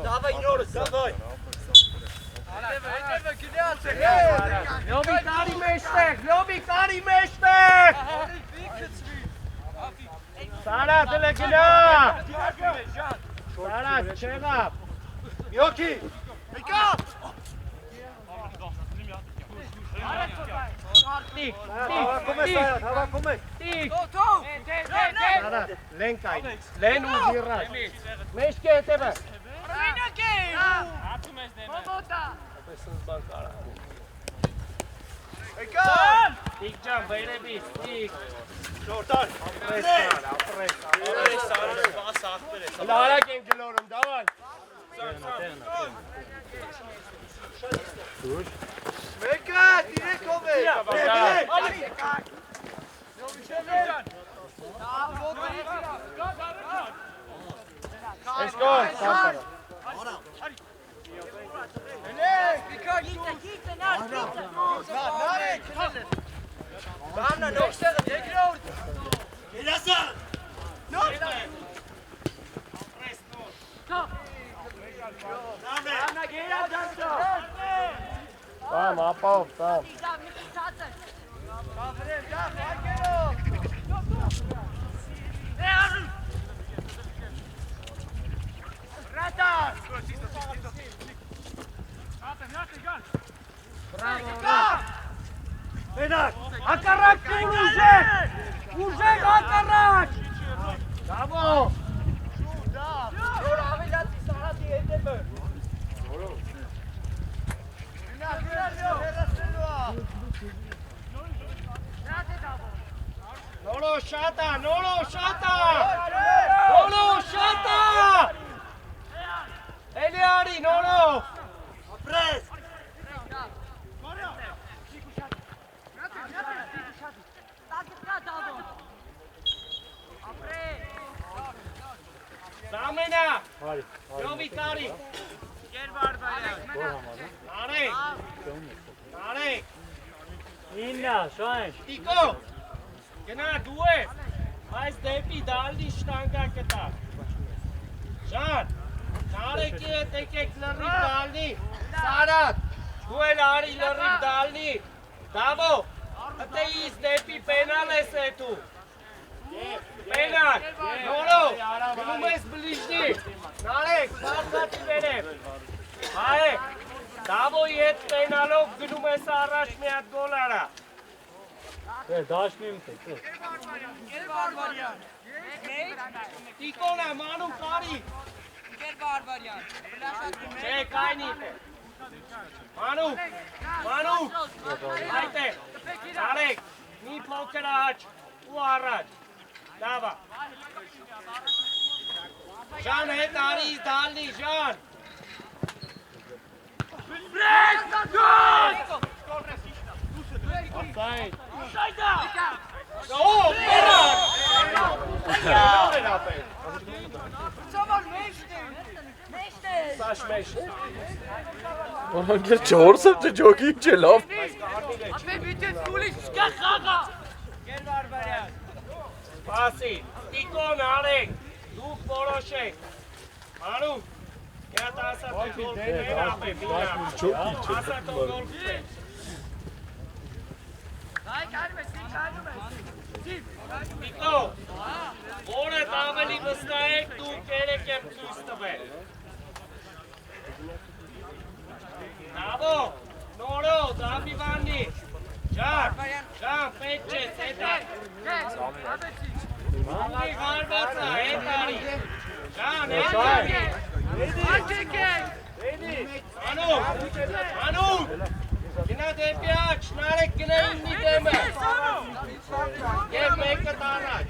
Давай, Норс, давай. Լյոբի տարի մեջտեղ, լյոբի տարի մեջտեղ։ Սարատ էլ է գնա։ Սարատ, չեղապ։ Յոքի։ Եկա։ Տիկ, Հավաքում ես Սարատ, հավաքում ես։ տիկ։ Սարատ, լեն կայ, լեն ու զիրած։ Մեջքի հետևը։ Եկա։ Տիկ ճան, վայրեբիս, տիկ։ Շորտար։ Ապրես սար։ Լարակ եմ գլորում, դավայ։ Մեկը, տիրեկով է։ Էսկո, սամպարա։ Բանա նոքսեղը երկրորդ։ Երասան։ Նոք։ Բանա գերա դանցո։ Սամ, ապավ, սամ։ Կավրեն, դա հարկերով։ Ռատար։ Մենակ, հակառակ կին ուժեք, ուժեք հակառակ։ Դավո։ Որ ավելացի Սարատի հետևը։ Նորո շատա, նորո շատա։ Նորո շատա։ Էլի արի, նորո։ Ապրես։ Սամենա։ Լյովի տարի։ Նարեկ։ Նարեկ։ Իննա, շոյն։ Տիկո։ Գնա դու ես, այս դեպի դալնի շտանգա կտա։ Ժան, Նարեկի հետ եկեք լրիվ դալնի, Սարատ, դու էլ արի լրիվ դալնի, Դավո, հտե իս դեպի պենալ ես էտու։ Պենալ, նորո, գնում ես բլիժնի, Նարեք, սարդատի վերև, հայեք, Դավոյի հետ պենալով գնում ես առաջ մի հատ գոլ արա։ Դաշնիմ թե։ Տիկոնա, մանու կարի։ Չէ, կայնիտ է։ Մանու, այդ է, արեք, մի փոքր աչ ու առաջ, դավա։ Ժան հետ արի դալնի, Ժան։ Անգել չորսը ջոկի չէ լավ։ Պասի, տիկոն արեք, դուք որոշեք, անու, կեատ ասատ է գոլք էր ապե, ասատ է գոլք է։ Տիկո, որդ ավելի վստահեք, դուք երեք եմ ծույս տվել։ Նավո, նորո, զամիվանի, Ջան, պետք չէ, հետար։ Անի հարվածա, հետարի։ Ջան, հետարի։ Անու, գնա դեպի աչ, նարեք գնա իննի դեմը։ Եվ մեկը տարաչ։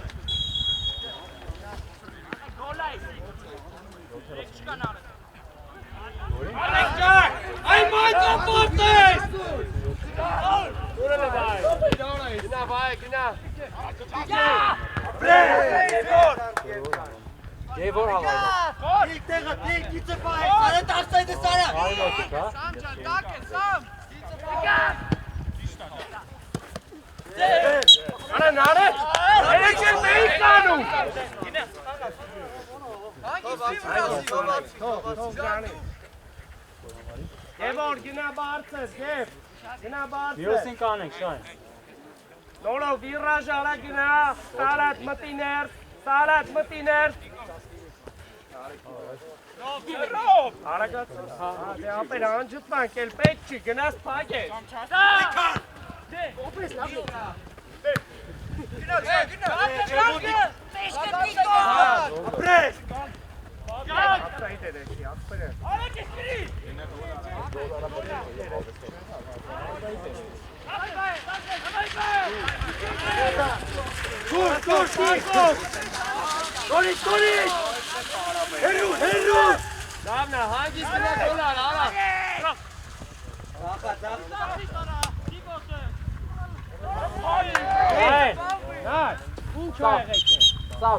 Արեք ջան, այ մայցա պոտես։ Գնա վայ, գնա։ Գեյվոր հավայնա։ Իլ տեղը, գիծը պահեք, սարը տարսայդը սարը։ Արա նարը, երեկ էլ մեի կանում։ Գևոր, գնա բարձես, գև, գնա բարձես։ Վիրոսին կանենք, շայն։ Նորո, վիրաժ արա գնա, սարատ մտիներ, Արագած, դե ապեր անջտմանք, էլ պետք չի, գնաս պակ է։ Հերու! Դավնա, հանգիս գնա գոլար, արա։ Ինչ ա եղեք է։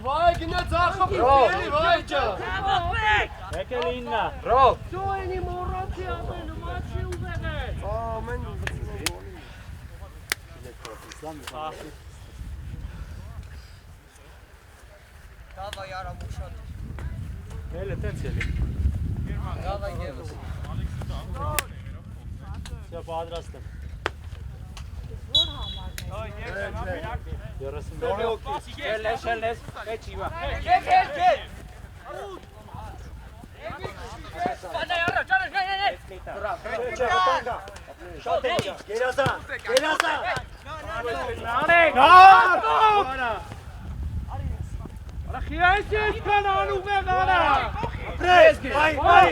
Վայ, գնա ձախը պրելի, վայ ճա։ Եկել իննա։ Դու ենի մորացի ամեն, մաչի ուվեղեց։ Ամեն Davay yara muşat. Ele teceli. Davay gevs. Все պատրաստ եմ։ Yarasın böyle. Շելես, պետք իվա։ Gel. Նարեք, Արա խիրայս ես կան անուղ է գարա։ Պրես, վայ։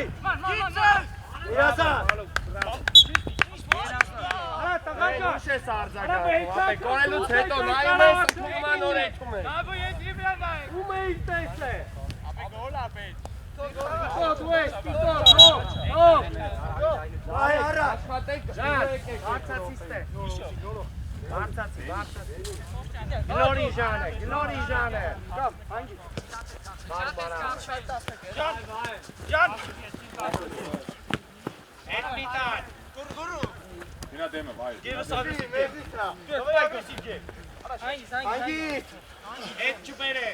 Արա տղակա։ Ուշ ես արձակա։ Արա մեհիցակ Կորելուց հետո նայում ես թուման օրեքում է։ Ում էիք տեսե։ Տիկո, դու ես, տիկո, Այ արա։ Հարցացիս տե։ Հարցացի։ Գլորի ժանը։ Կամ, հանգի։ Ջան։ Էդ միտան։ Գնա դեմը, վայ։ Հանգի։ Էդ չբերե։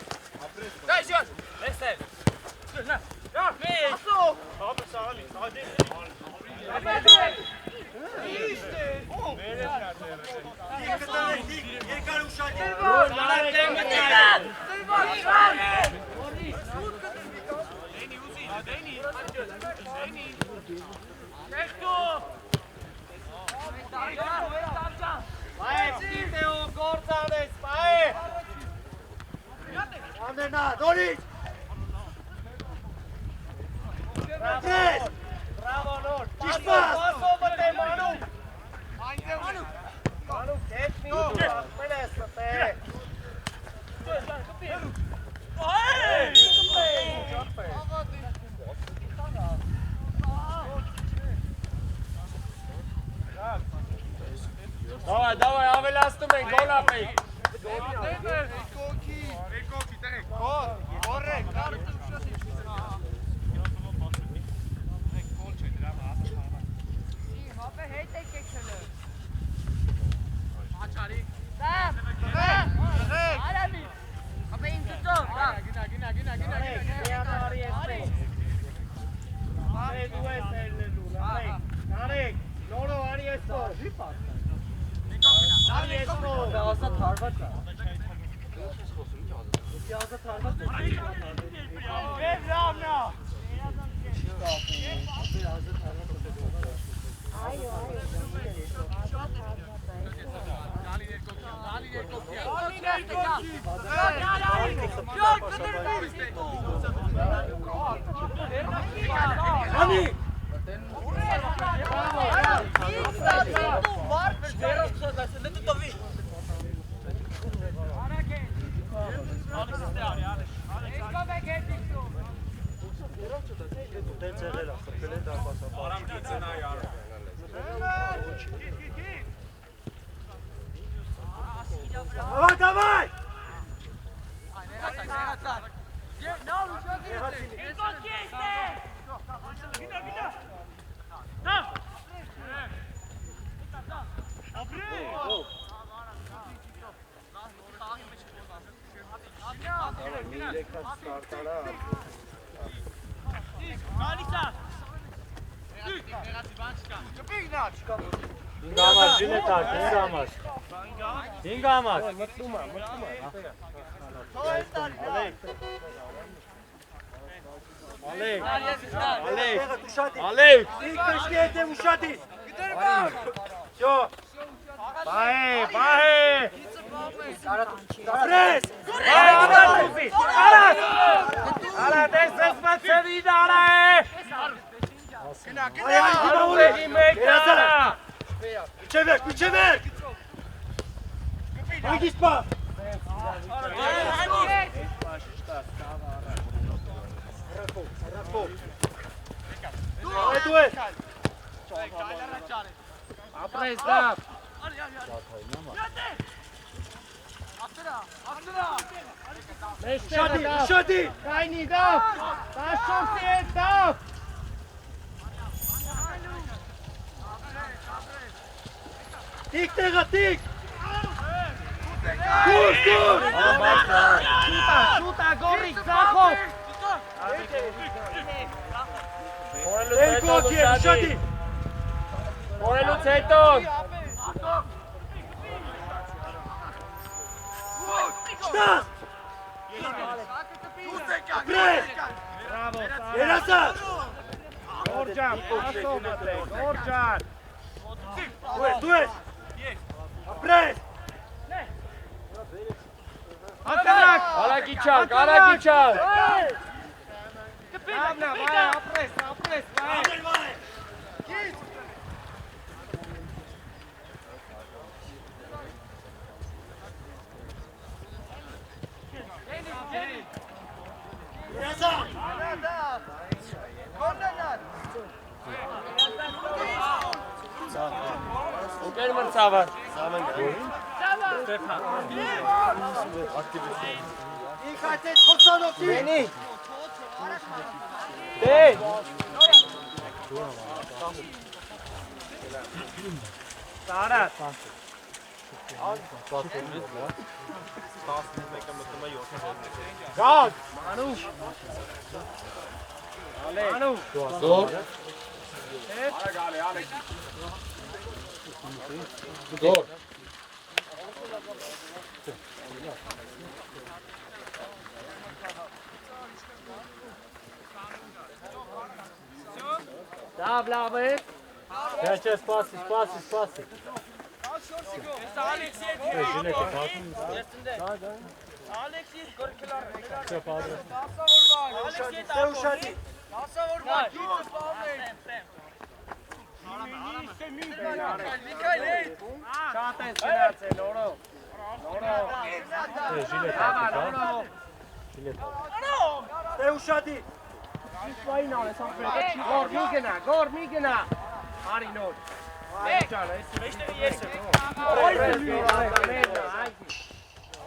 Երկար ուշակ է։ Անդենա, դորից։ Bravo, Lord. Ճիշտ պաս։ Paso մտե Մանու։ Մանու, քեթնի պրես մտե։ կապեք։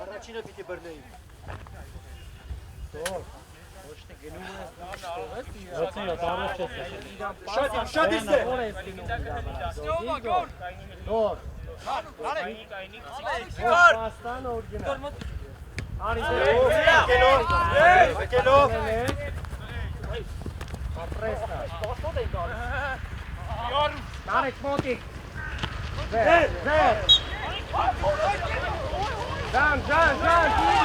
Առաջինը պիտի բռնեի։ Շատ իստե։ Narek motik. Zer. Can,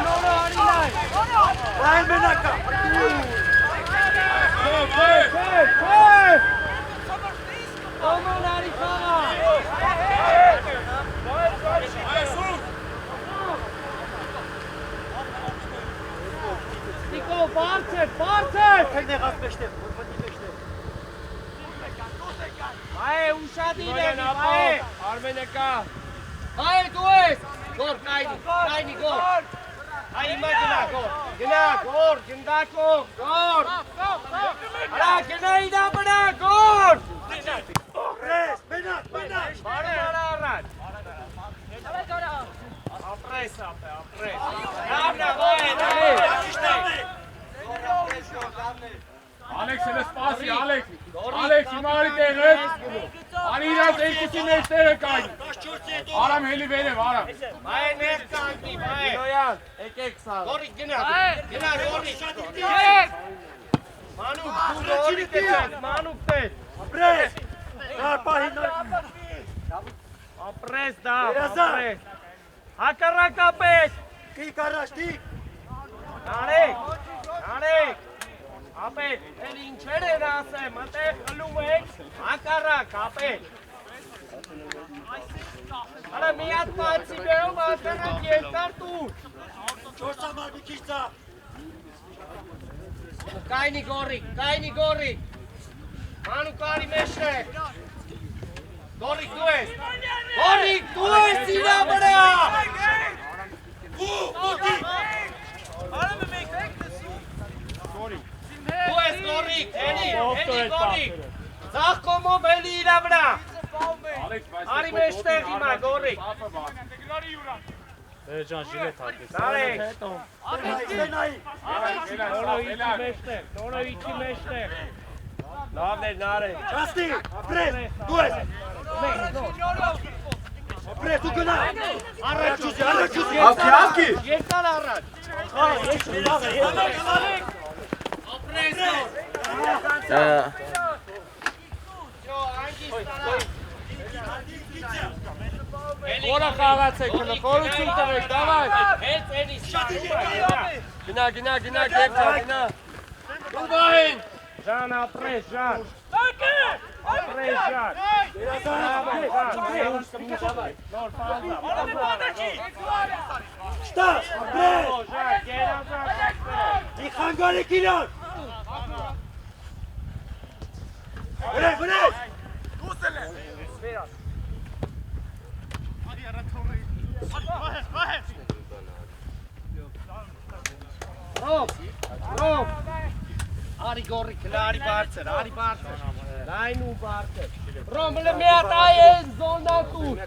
Nono Arinay. Lan menaka. Aman Arifana. Niko, Bartet. Քնեղած մեջտեղ, ոմնի մեջտեղ։ Հայ, ուշադիր է, հայ։ Արմենեկա։ Հայ, դու ես։ Գոր, կայնի, գոր։ Հայ, իմա գնա, գոր։ Գնա, գոր, գնդակով, գոր։ Արա, գնա իդա բնա, գոր։ Պրես, մենակ։ Բարը, առաջ։ Ապրես։ Լավնա, ոյ, Ալեքս էլ սպասի, Ալեքս հիմա արի տեղը, արի իրաց երկուսի մեջ տեղը կային, Արամ հելի վերև, Արամ։ Հայ, ներ կանգնի, հայ։ Նոյան, եկեք սա։ Գորիկ, գնա, գորիկ։ Մանուկ, դու գորիկ ես, մանուկ տես։ Պրես։ Արպահին։ Ապրես դա, ապրես։ Հակառակապես։ Տիկ առաջ, տիկ։ Նարեք։ Ապետ, էլ ինչեր են ասեմ, մտեղ խլում եք, հակառակ, ապետ։ Արա մի հատ պացի բերում հակառակ երկար տուր։ Չորսամար մի քիչ ծա։ Կայնի գորիկ։ Մանուկ արի մեջտեղ։ Գորիկ դու ես իրա վրա։ Դու ես գորիկ, էլի գորիկ։ Ձախ կոմով էլի իրա վրա։ Արի մեջտեղ հիմա գորիկ։ Ջան, ժիլետ հագես։ Նարեք։ Նայ։ Նորովիչի մեջտեղ։ Լավն էր նարեք։ Ճաստի, պրես, դու ես։ Պրես, դու գնա։ Առաջ ուզի։ Ավքի։ Երկար առաջ։ Ապրես դու։ Որը խաղացեք, խորություն տվեք, դավայ։ Հենց էնի շատի։ Գնա, գնա։ Ուբահին։ Ժան, ապրես, Ժան։ Ապրես, Ժան։ Նոր ֆազա։ Շտա, պրես։ Ժան, գերազան։ Մի խանգարի կիրան։ Վրես։ Ռոբ։ Արի գորիկ, արի բարձր։ Լայն ու բարձր։ Ռոմբլը մի հատ այ են զոնդատուր։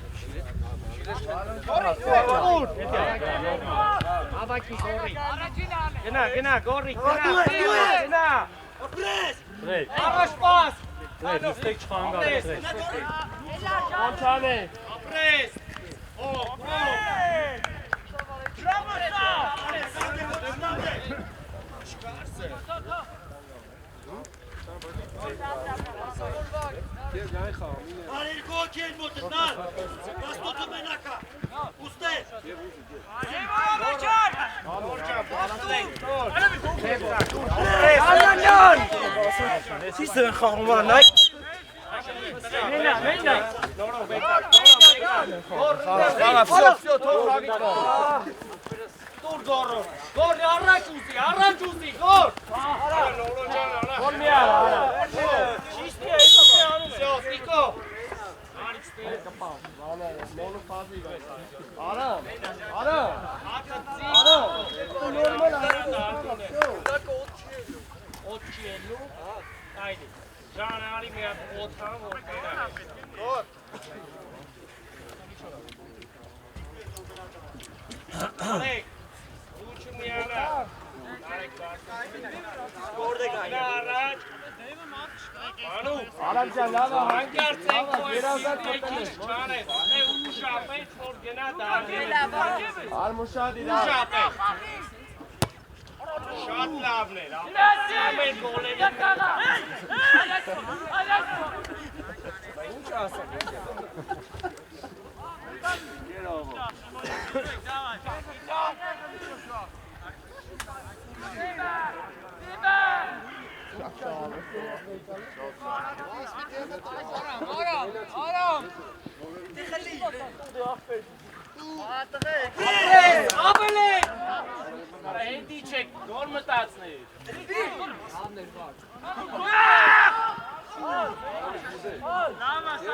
Ավակի գորիկ։ Գնա, գորիկ, գնա։ Պրես։ Առաջ պաս։ Նստեք չխանգարեք։ Անչանե։ Ապրես։ Արիր գոքի են մոտտնալ։ Բաստոտը մենակա։ Ուստեր։ Սիսեն խաղումա նայք։ Մենա։ Խաղա, всё, թող խաղի կա։ Տուր գորը։ Գորը առաջ ուզի, գոր։ Գոր մի արա։ Շիշտի է, հետո թե անում։ Всё, Նիկո։ Արա։ Օչի է լու։ Այդի։ Ջան, արի մի հատ օթան, որ կենա։ Արեք, ուչու միանա։ Արեք, առաջ։ Անու, Արամջան, լավ է, հանկարծ ենք երազած չանես, ուշապեց, որ գնա դարդել։ Արմուշադի դա։ Ուշապեց։ Շատ լավն էր, ամեն գոլերի։ Ինչ ասեմ։ Արամ։ Ապելեք։ Հենտի չեք, գոր մտացնեիր։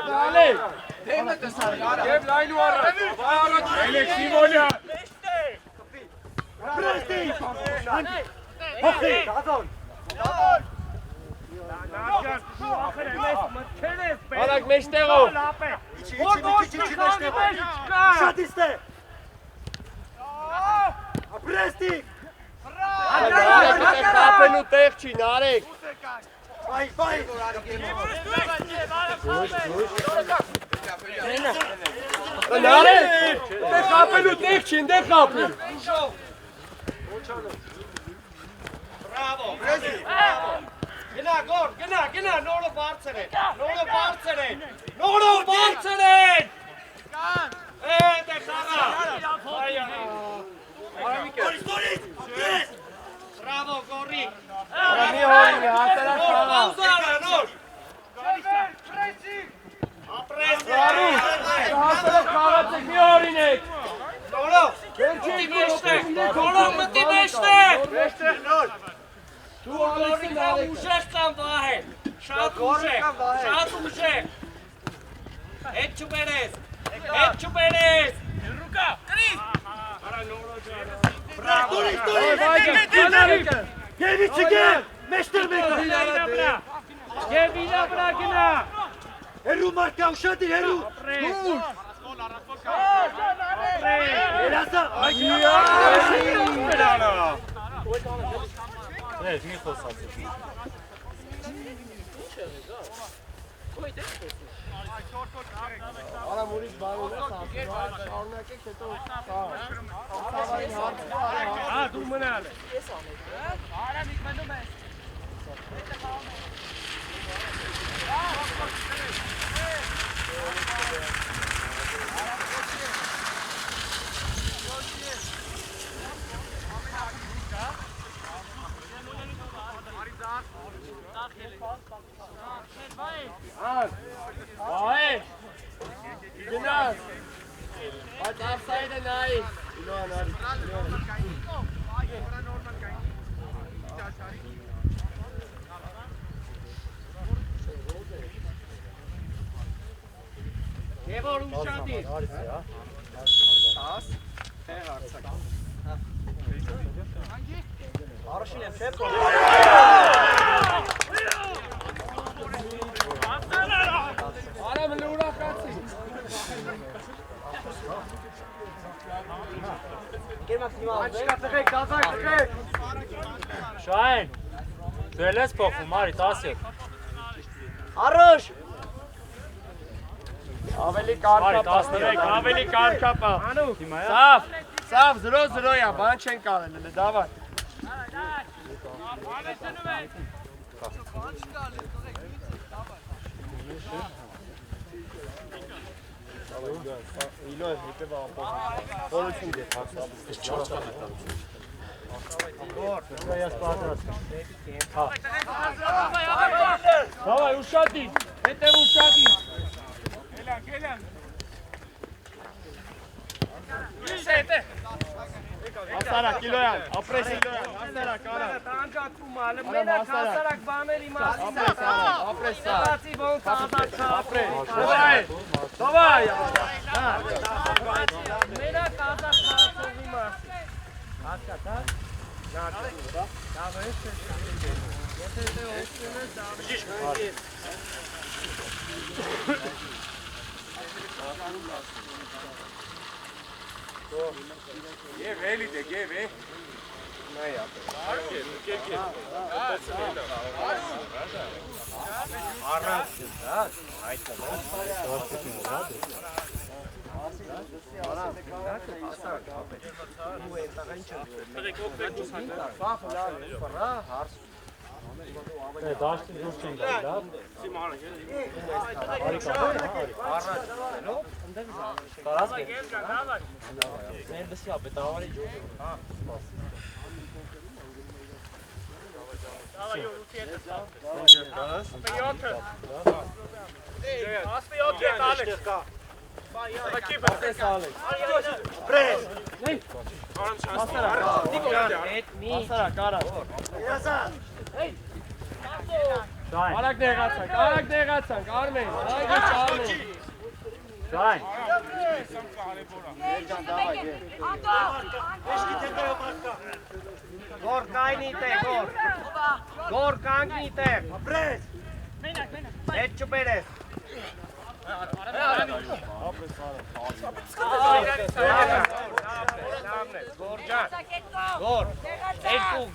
Դալի։ Դեմը տեսար, արա։ Եվ լայնու առաջ։ Էլեք Սիմոնյան։ Պրեստի։ Հոխի, դազոն։ Արագ մեջտեղով։ Շատ իստե։ Պրեստի։ Կապելու տեղ չի, նարեք։ Բայ։ Նարեք։ Դե կապելու տեղ չի, դե կապել։ Բրավո։ Գնա, գոր, գնա, նորը բարձր են։ Նորը բարձր են։ Դե խաղա։ Ստորից, պրես։ Բրավո, գորի։ Մի հորին է, հասարակ խաղա։ Պաուզարա, նոր։ Ապրես։ Հասարակ խաղացեք, մի հորին եք։ Նորը։ Մտի մեջտեղ։ Նորը մտի մեջտեղ։ Դու գորիկա ուժեղ կամ վահել։ Շատ ուժեղ։ Հետ չուբերես։ Ռուկա, կրիվ։ Արա նորը ջան։ Ստորից։ Գևի չգեր, մեջտեղ մեկը։ Գևինա վրա գնա։ Հերու մարկա, ուշադիր, հերու։ Երասա, Արամ ուրիշ բանուն է սասում, շարունակեք հետո Դու մնալ է։ Վահել, գնաս, բայց ավսայդը նայի, իլոան արի, Եվոր ուշադիր։ Առաջին եմ չէ։ Արամը լուրախացի։ Շահեն, դու էլ ես փոխում, արի 10-ը։ Առաջ։ Ավելի Արի կարկապա։ 13, ավելի կարկապա։ Սավ, 0-0-յա, բան չեն կարել, էլե, դավայ։ Իլոն, հետև ապոհ, խորություն դեպ, Դավայ, ուշադիր, հետև ուշադիր։ Հասարակ, Իլոյան, ապրես Իլոյան, հասարակ, արա։ Տանջատվում ալը, մենակ հասարակ բաների մասին։ Ապրես, Բացի ոնց ազատ ապրես, դավայ, մենակ ազատ խաղացողի մասին։ Հասկացա՞ր։ Եթե դե Եվ էլի դե, եվ է։ Արագ նեղացանք, Արմեն, Շայն։ Գոր կայնի տեղ, գոր կանգնի տեղ, հետ չբերես։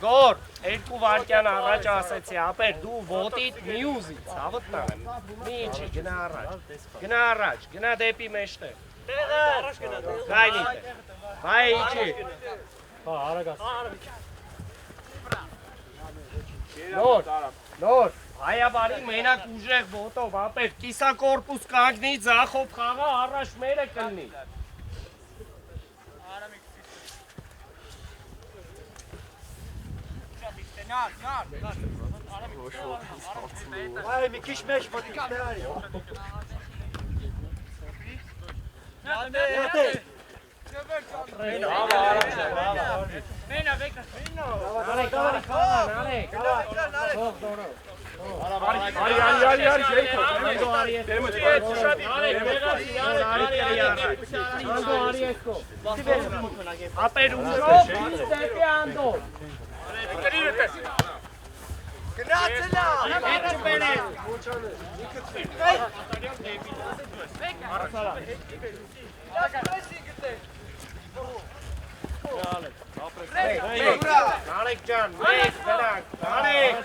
Գոր, երկու վարկյան առաջ ասեցի, ապեր դու ոտիտ միուզից, հավտնան եմ, մի ինչի, գնա առաջ, գնա դեպի մեջտեղ, կայնի տեղ, հայ ինչի, նոր, հայաբարի մենակ ուժեղ ոտով, ապեր, կիսա կորպուս կանգնի, ձախով խաղա առաջ մերը կլնի։ Այ մի քիչ մեջ մոտիկ ներարի։ Ապեր ուժով, դեպի անդով։ Գնացելա։ Հետ չբերես։ Նարեկ ջան, մեկ բրանք, նարեկ,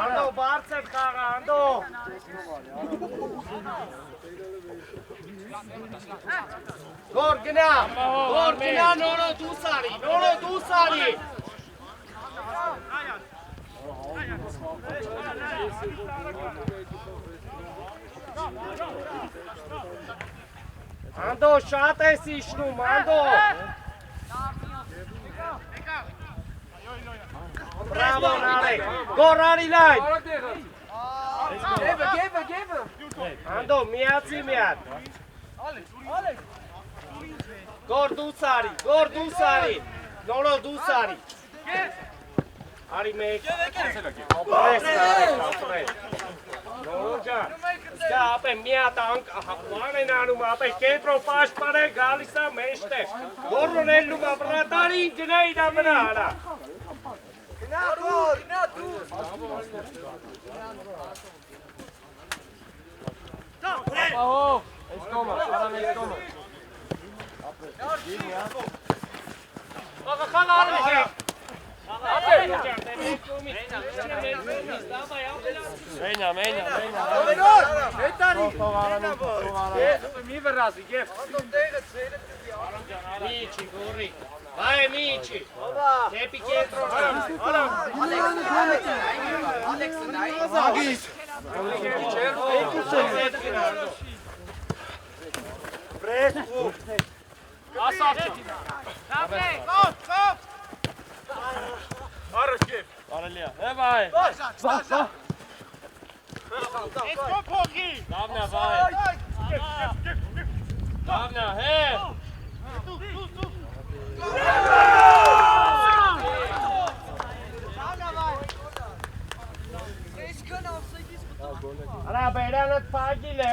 Անդո բարձր խաղա, անդո։ Գոր գնա, նորո դու սարի։ Անդո շատ ես իշնում, անդո։ Բրավո նարեկ, գոր արի լայն։ Անդո միացի միատ։ Գոր դու սարի, նորո դու սարի։ Արի մեկ, ապրես նարեկ, ապրես։ Նորո ջան, սկա ապե միատ բան են անում, ապե կենտրոն պաշտպան է գալիս է մեջտեղ։ Գորն ելնում ապրատարին գնա իրա մնա հալա։ Գնա դու։ Ապահով, այս կոմը, արամ այս կոմը։ Խաղա արմի։ Մենյա։ Մի վրազի, եվ։ Միչի, գորի, վայ միչի, դեպի կենտրոն։ Ագիս։ Պրես ու։ Ասացը։ Առաջ կև։ Արելիա, վայ։ Դավնա, վայ։ Դավնա, հե։ Արա բերանըտ պագիլ է։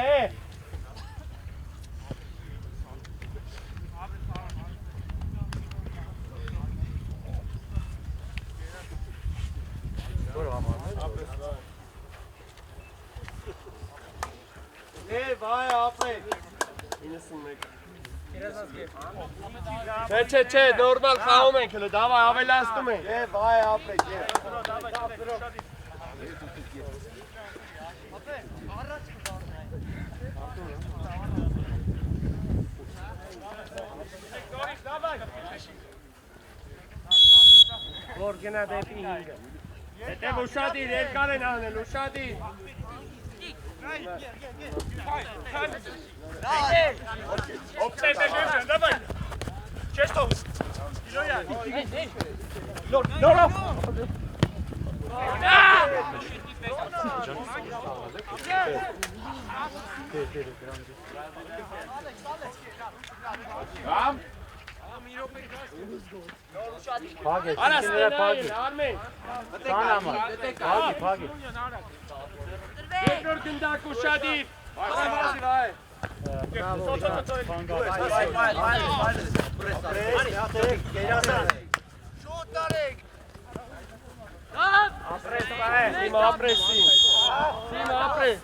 վայ ապրեք։ 91 Չէ, նորմալ խաղում ենք հլը, դավայ ավելացնում ենք։ Եվ վայ ապրեք, եվ։ Որ գնա դեպի 5-ը։ Հետև ուշադիր, երկար են անել, ուշադիր։ Երկրորդ գնդակ ուշադիր։ Սիմը ապրես, Սիմը ապրես։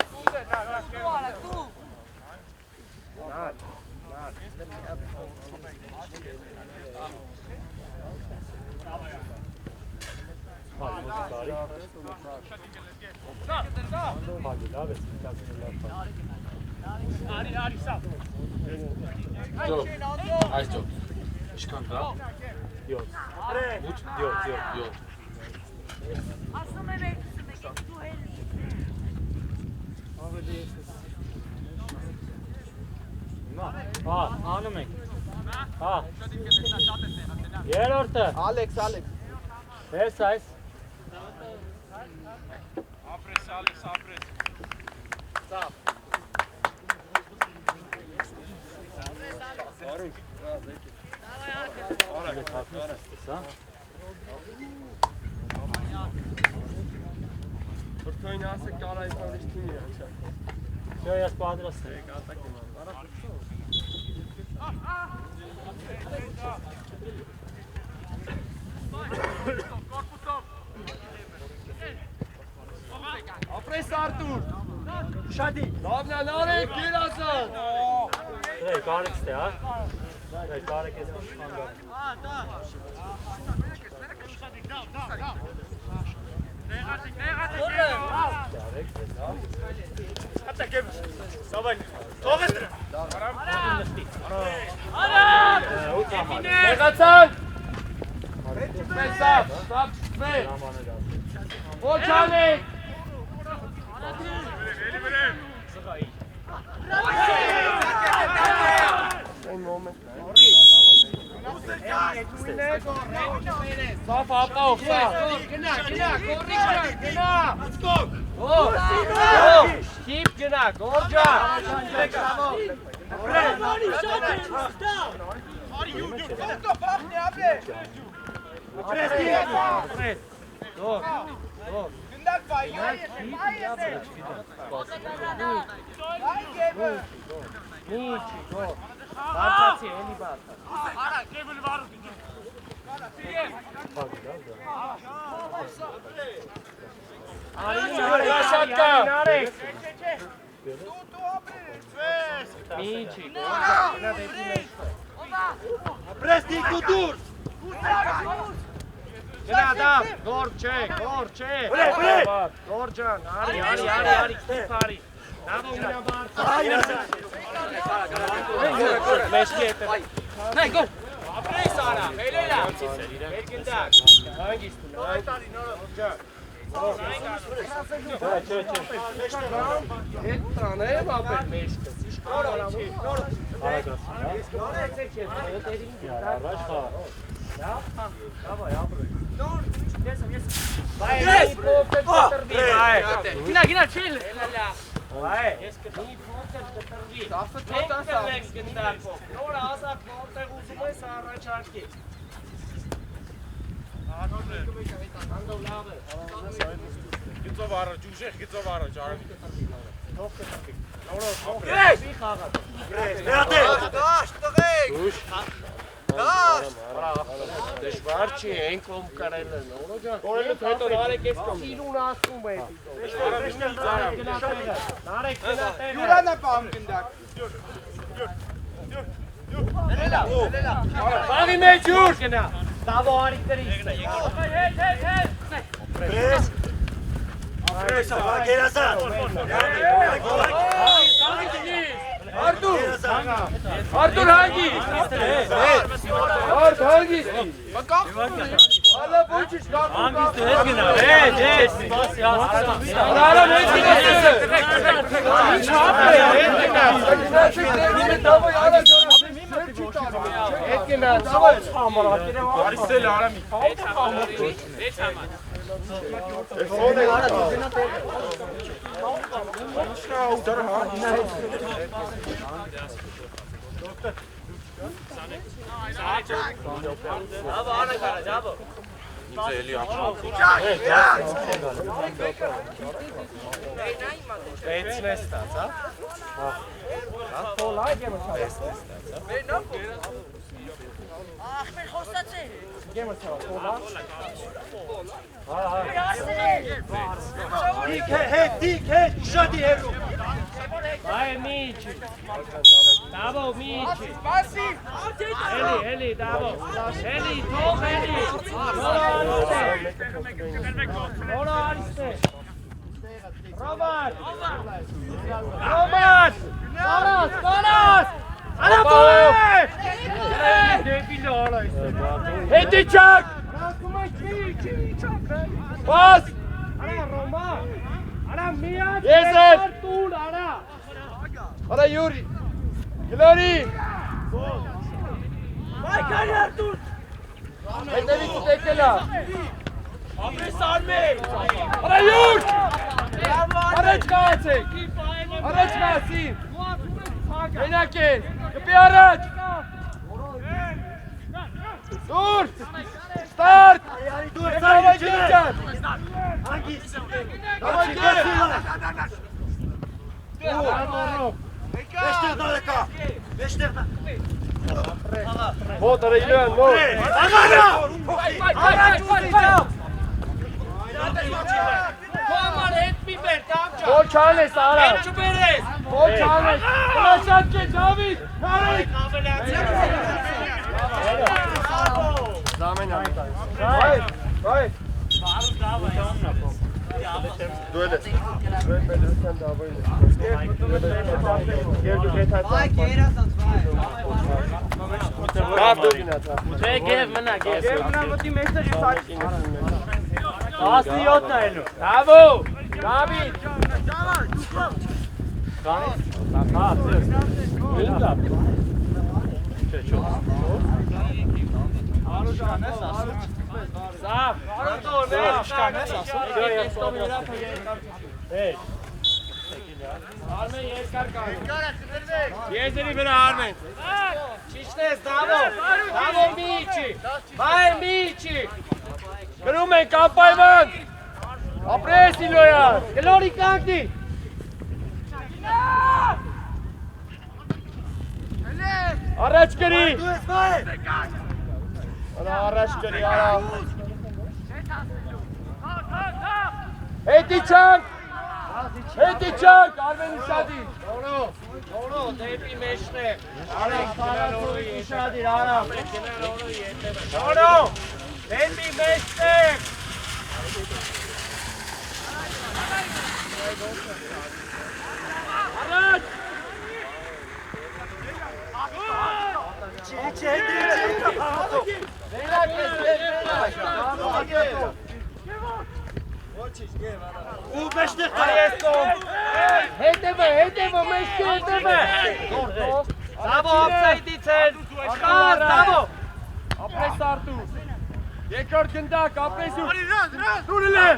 Այս ճոք, իշքան դրա? Յոտ, յոտ Ասում եմ երկուսը մեկ ենք, դու հելի Հա, անում ենք Հա Երորդը Ալեքս Ես այս Ապրես, Ալեքս, ապրես Ծապ Բրթոյն ասը կարայ պարիշ թիմի անչա Շո ես պատրաստ եմ Կատակ եմ Ապրես Արտուր Շադի Լավնան արեք գերազան Դրե կարեք ստե, հա Դրե կարեք ես խանդա Նեղացան Սապ, շպեր Ոչ անեք Սապ ապավ, սապ Գնա, գնա Կիպ գնա, գորջա Բարձացի, էլի բարձա Արին Միչի, գնա դեպի մեջը Ապրես դու դուրս Գնա դավ, գոր չէ Գորջան, արի, կիպ արի Նավո ունա բարձա Մեջքի հետև Ապրես արա, հելելա Հետ գնդակ, հանգիստ Հետ տանեմ ապեր մեջքը Գնա, չիլ Ես կդի փորձեր կտրվի Մենք կրնենք գնդակով Նոր ազատ որտեղ ուզում ես առաջարկի Անդով լավ է Գիծով առաջ, ուժեղ գիծով առաջ Թող կտրվի Նորով խաղատ Դաշ տղեկ Դաշ Դժվար չի, են կոմ կարել են Կորելուց հետո նարեք ես կոմ Սիրուն ասում է Նարեկ գնա տերը։ Յուրանա պահում գնդակ։ Բաղի մեջ յուր։ Գնա։ Դավո արի կրիս։ Պրես։ Պրես, գերազան։ Արտուր հանգի։ Արդ հանգի։ Հալա ոչինչ կապ։ Հանգիստ հետ գնա։ Հետ, սպասի հասկանում։ Արամ հետ գնա։ Հետ գնա, ծավալ համարակ։ Արիսել արամի։ Դիկ հետ, շատի հերու։ Այ միչի։ Դավո միչի։ Էլի, դավո։ Էլի, թող էլի։ Նորա արիստե։ Ռոման։ Կարաս։ Արա բոյ։ Դեպիլը արա իստե։ Հետի չակ։ Բաս։ Արա Ռոման։ Արա միած Եզեր։ տուն արա։ Արա յուրի։ Գլորի։ Մայքանի արտուն։ Հետևից տեկելա։ Ապրես արմեր։ Արա յուր։ Առաջ կացեք։ Առաջ կացին։ Մենակ են։ Կպի առաջ։ Դուր։ Ստարտ։ Դու ես Հավաքեցան։ Հանգիստ։ Մեջտեղ դալեկա։ Մեջտեղ դա։ Մոտ արիլյան, մոտ։ Աղարա։ Կոմար հետ մի բեր, դամջա։ Որ չանես արա։ Հետ չբերես։ Որ չանես։ Պլաշատ կե, Դավիթ։ Նարեկ։ Զամեն ամի։ Վայ։ Դու էլ ես։ Դու պետրության դավոյն ես։ Եվ դու կեթացան։ Վայ, կերասանց, վայ։ Կավ դու գինացա։ Չէ, գև մնա, գև։ Եվ մնա մտի մեստեղ ես աչի։ 17-ն այլու։ Դավո, Դավիթ։ Սավ, արոտորն է, աշկանես ասում։ Արմեն երկար կանում։ Եզերի վրա Արմեն։ Ճիշտ ես, Դավո մի իչի, բայ մի իչի։ Գրում ենք անպայման։ Ապրես Իլոյան։ Գլորի կանգնի։ Առաջ կրի։ Դու ես վայ։ Արա առաջ կրի, արա։ Հետի չանք։ Հետի չանք, Արմենի շադի։ Նորո, դեպի մեջն է։ Արեք, Նորոյի շադիր, արա։ Նորոյի հետևը։ Նորո, դեպի մեջն է։ Առաջ։ Չէ, կապահատո։ Վերակ ես, Ու մեջտեղ դա։ Այս կողմ։ հետևը, մեջքի հետևը։ Դավո ապսայդից են։ Աշխատ, Դավո։ Ապրես Արտուր։ Երկրորդ գնդակ, ապրես յուր։ Դուրել է։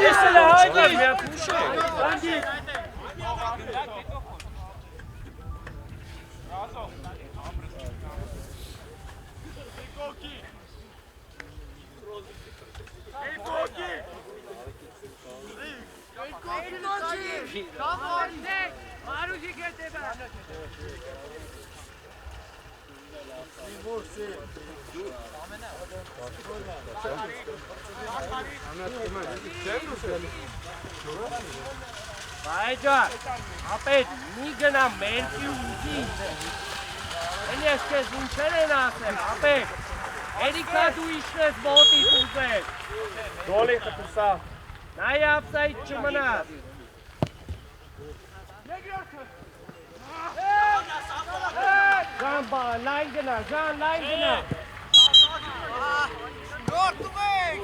Եսել է, հայդի։ Բայջան, ապետ, մի գնա մերկի ուզի Են ես կեզ ինչեր են ասեմ, ապետ Էրիկա դու իշնես բոտիտ ուզեր Դոլի խտուսա Նայ ապսայիտ չմնաս Ժան բա, լայն գնա, Ժան լայն գնա Գործում եք։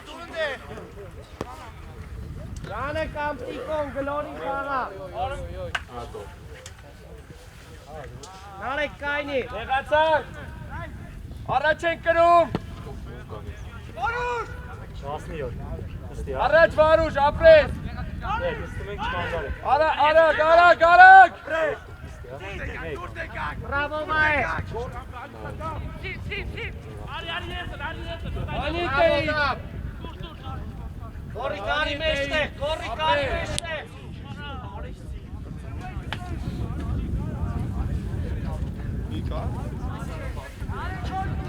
Տունն դե։ Ժանը կամ տիկոն գլորի խաղա Նարեք կայնի Եղացանք, առաջ ենք կրում, 17 առաջ վարուշ, ապրես, նստում ենք չկանգարեք արագ, Բրավո մայ անիտեի, Կորի կարի մեջտ է, կորի կարի մեջտ է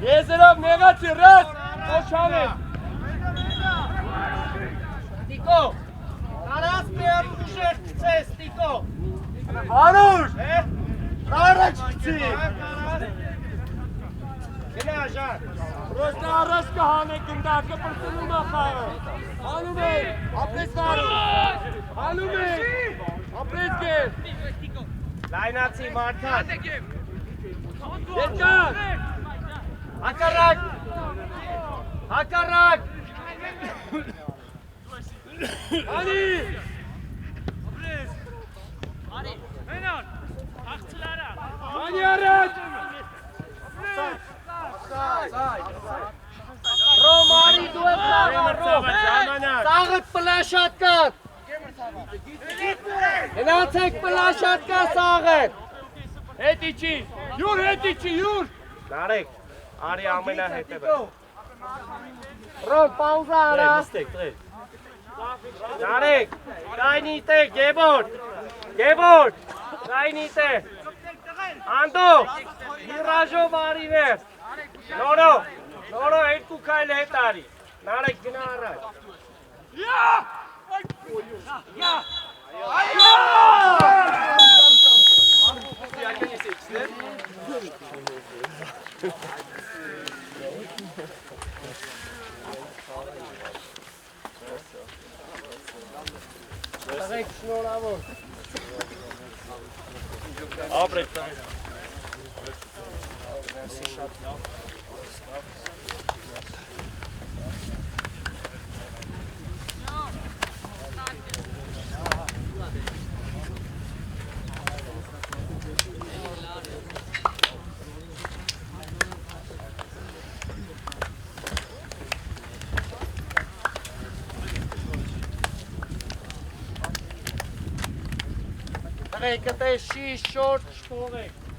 եզերով նեղացի, ռաս, խոշան ես, Տիկո, կարաս պերու ուժեր կծես, տիկո Անուշ, Առաջ կծի Գնա ժան ռոստը առաջ կհանեք գնդակը պրծնում է խաղը, հանում եք, ապրես վարուշ, հանում եք, ապրես կես, Լայնացի մարդան երկան, Հակարակ Հակարակ անի, անի առաջ, Ռոմարի դու է ծաղը Ծաղըտ պլաշատ կատ Հնացեք պլաշատ կա սաղըտ հետ իչի, յուր, Նարեք, արի ամենա հետևը Ռոմ, պաուզա արա նստեք, տրեք Նարեք, կայնի տե, գևորդ, կայնի տե Անդո, հիրաժով արիվեր Նորո, երկու կայլ հետ արի Նարեք գնա առաջ Տղեք շնորհավոր ապրեք Տղեք, կտե շիշ, շորտ, շտողեք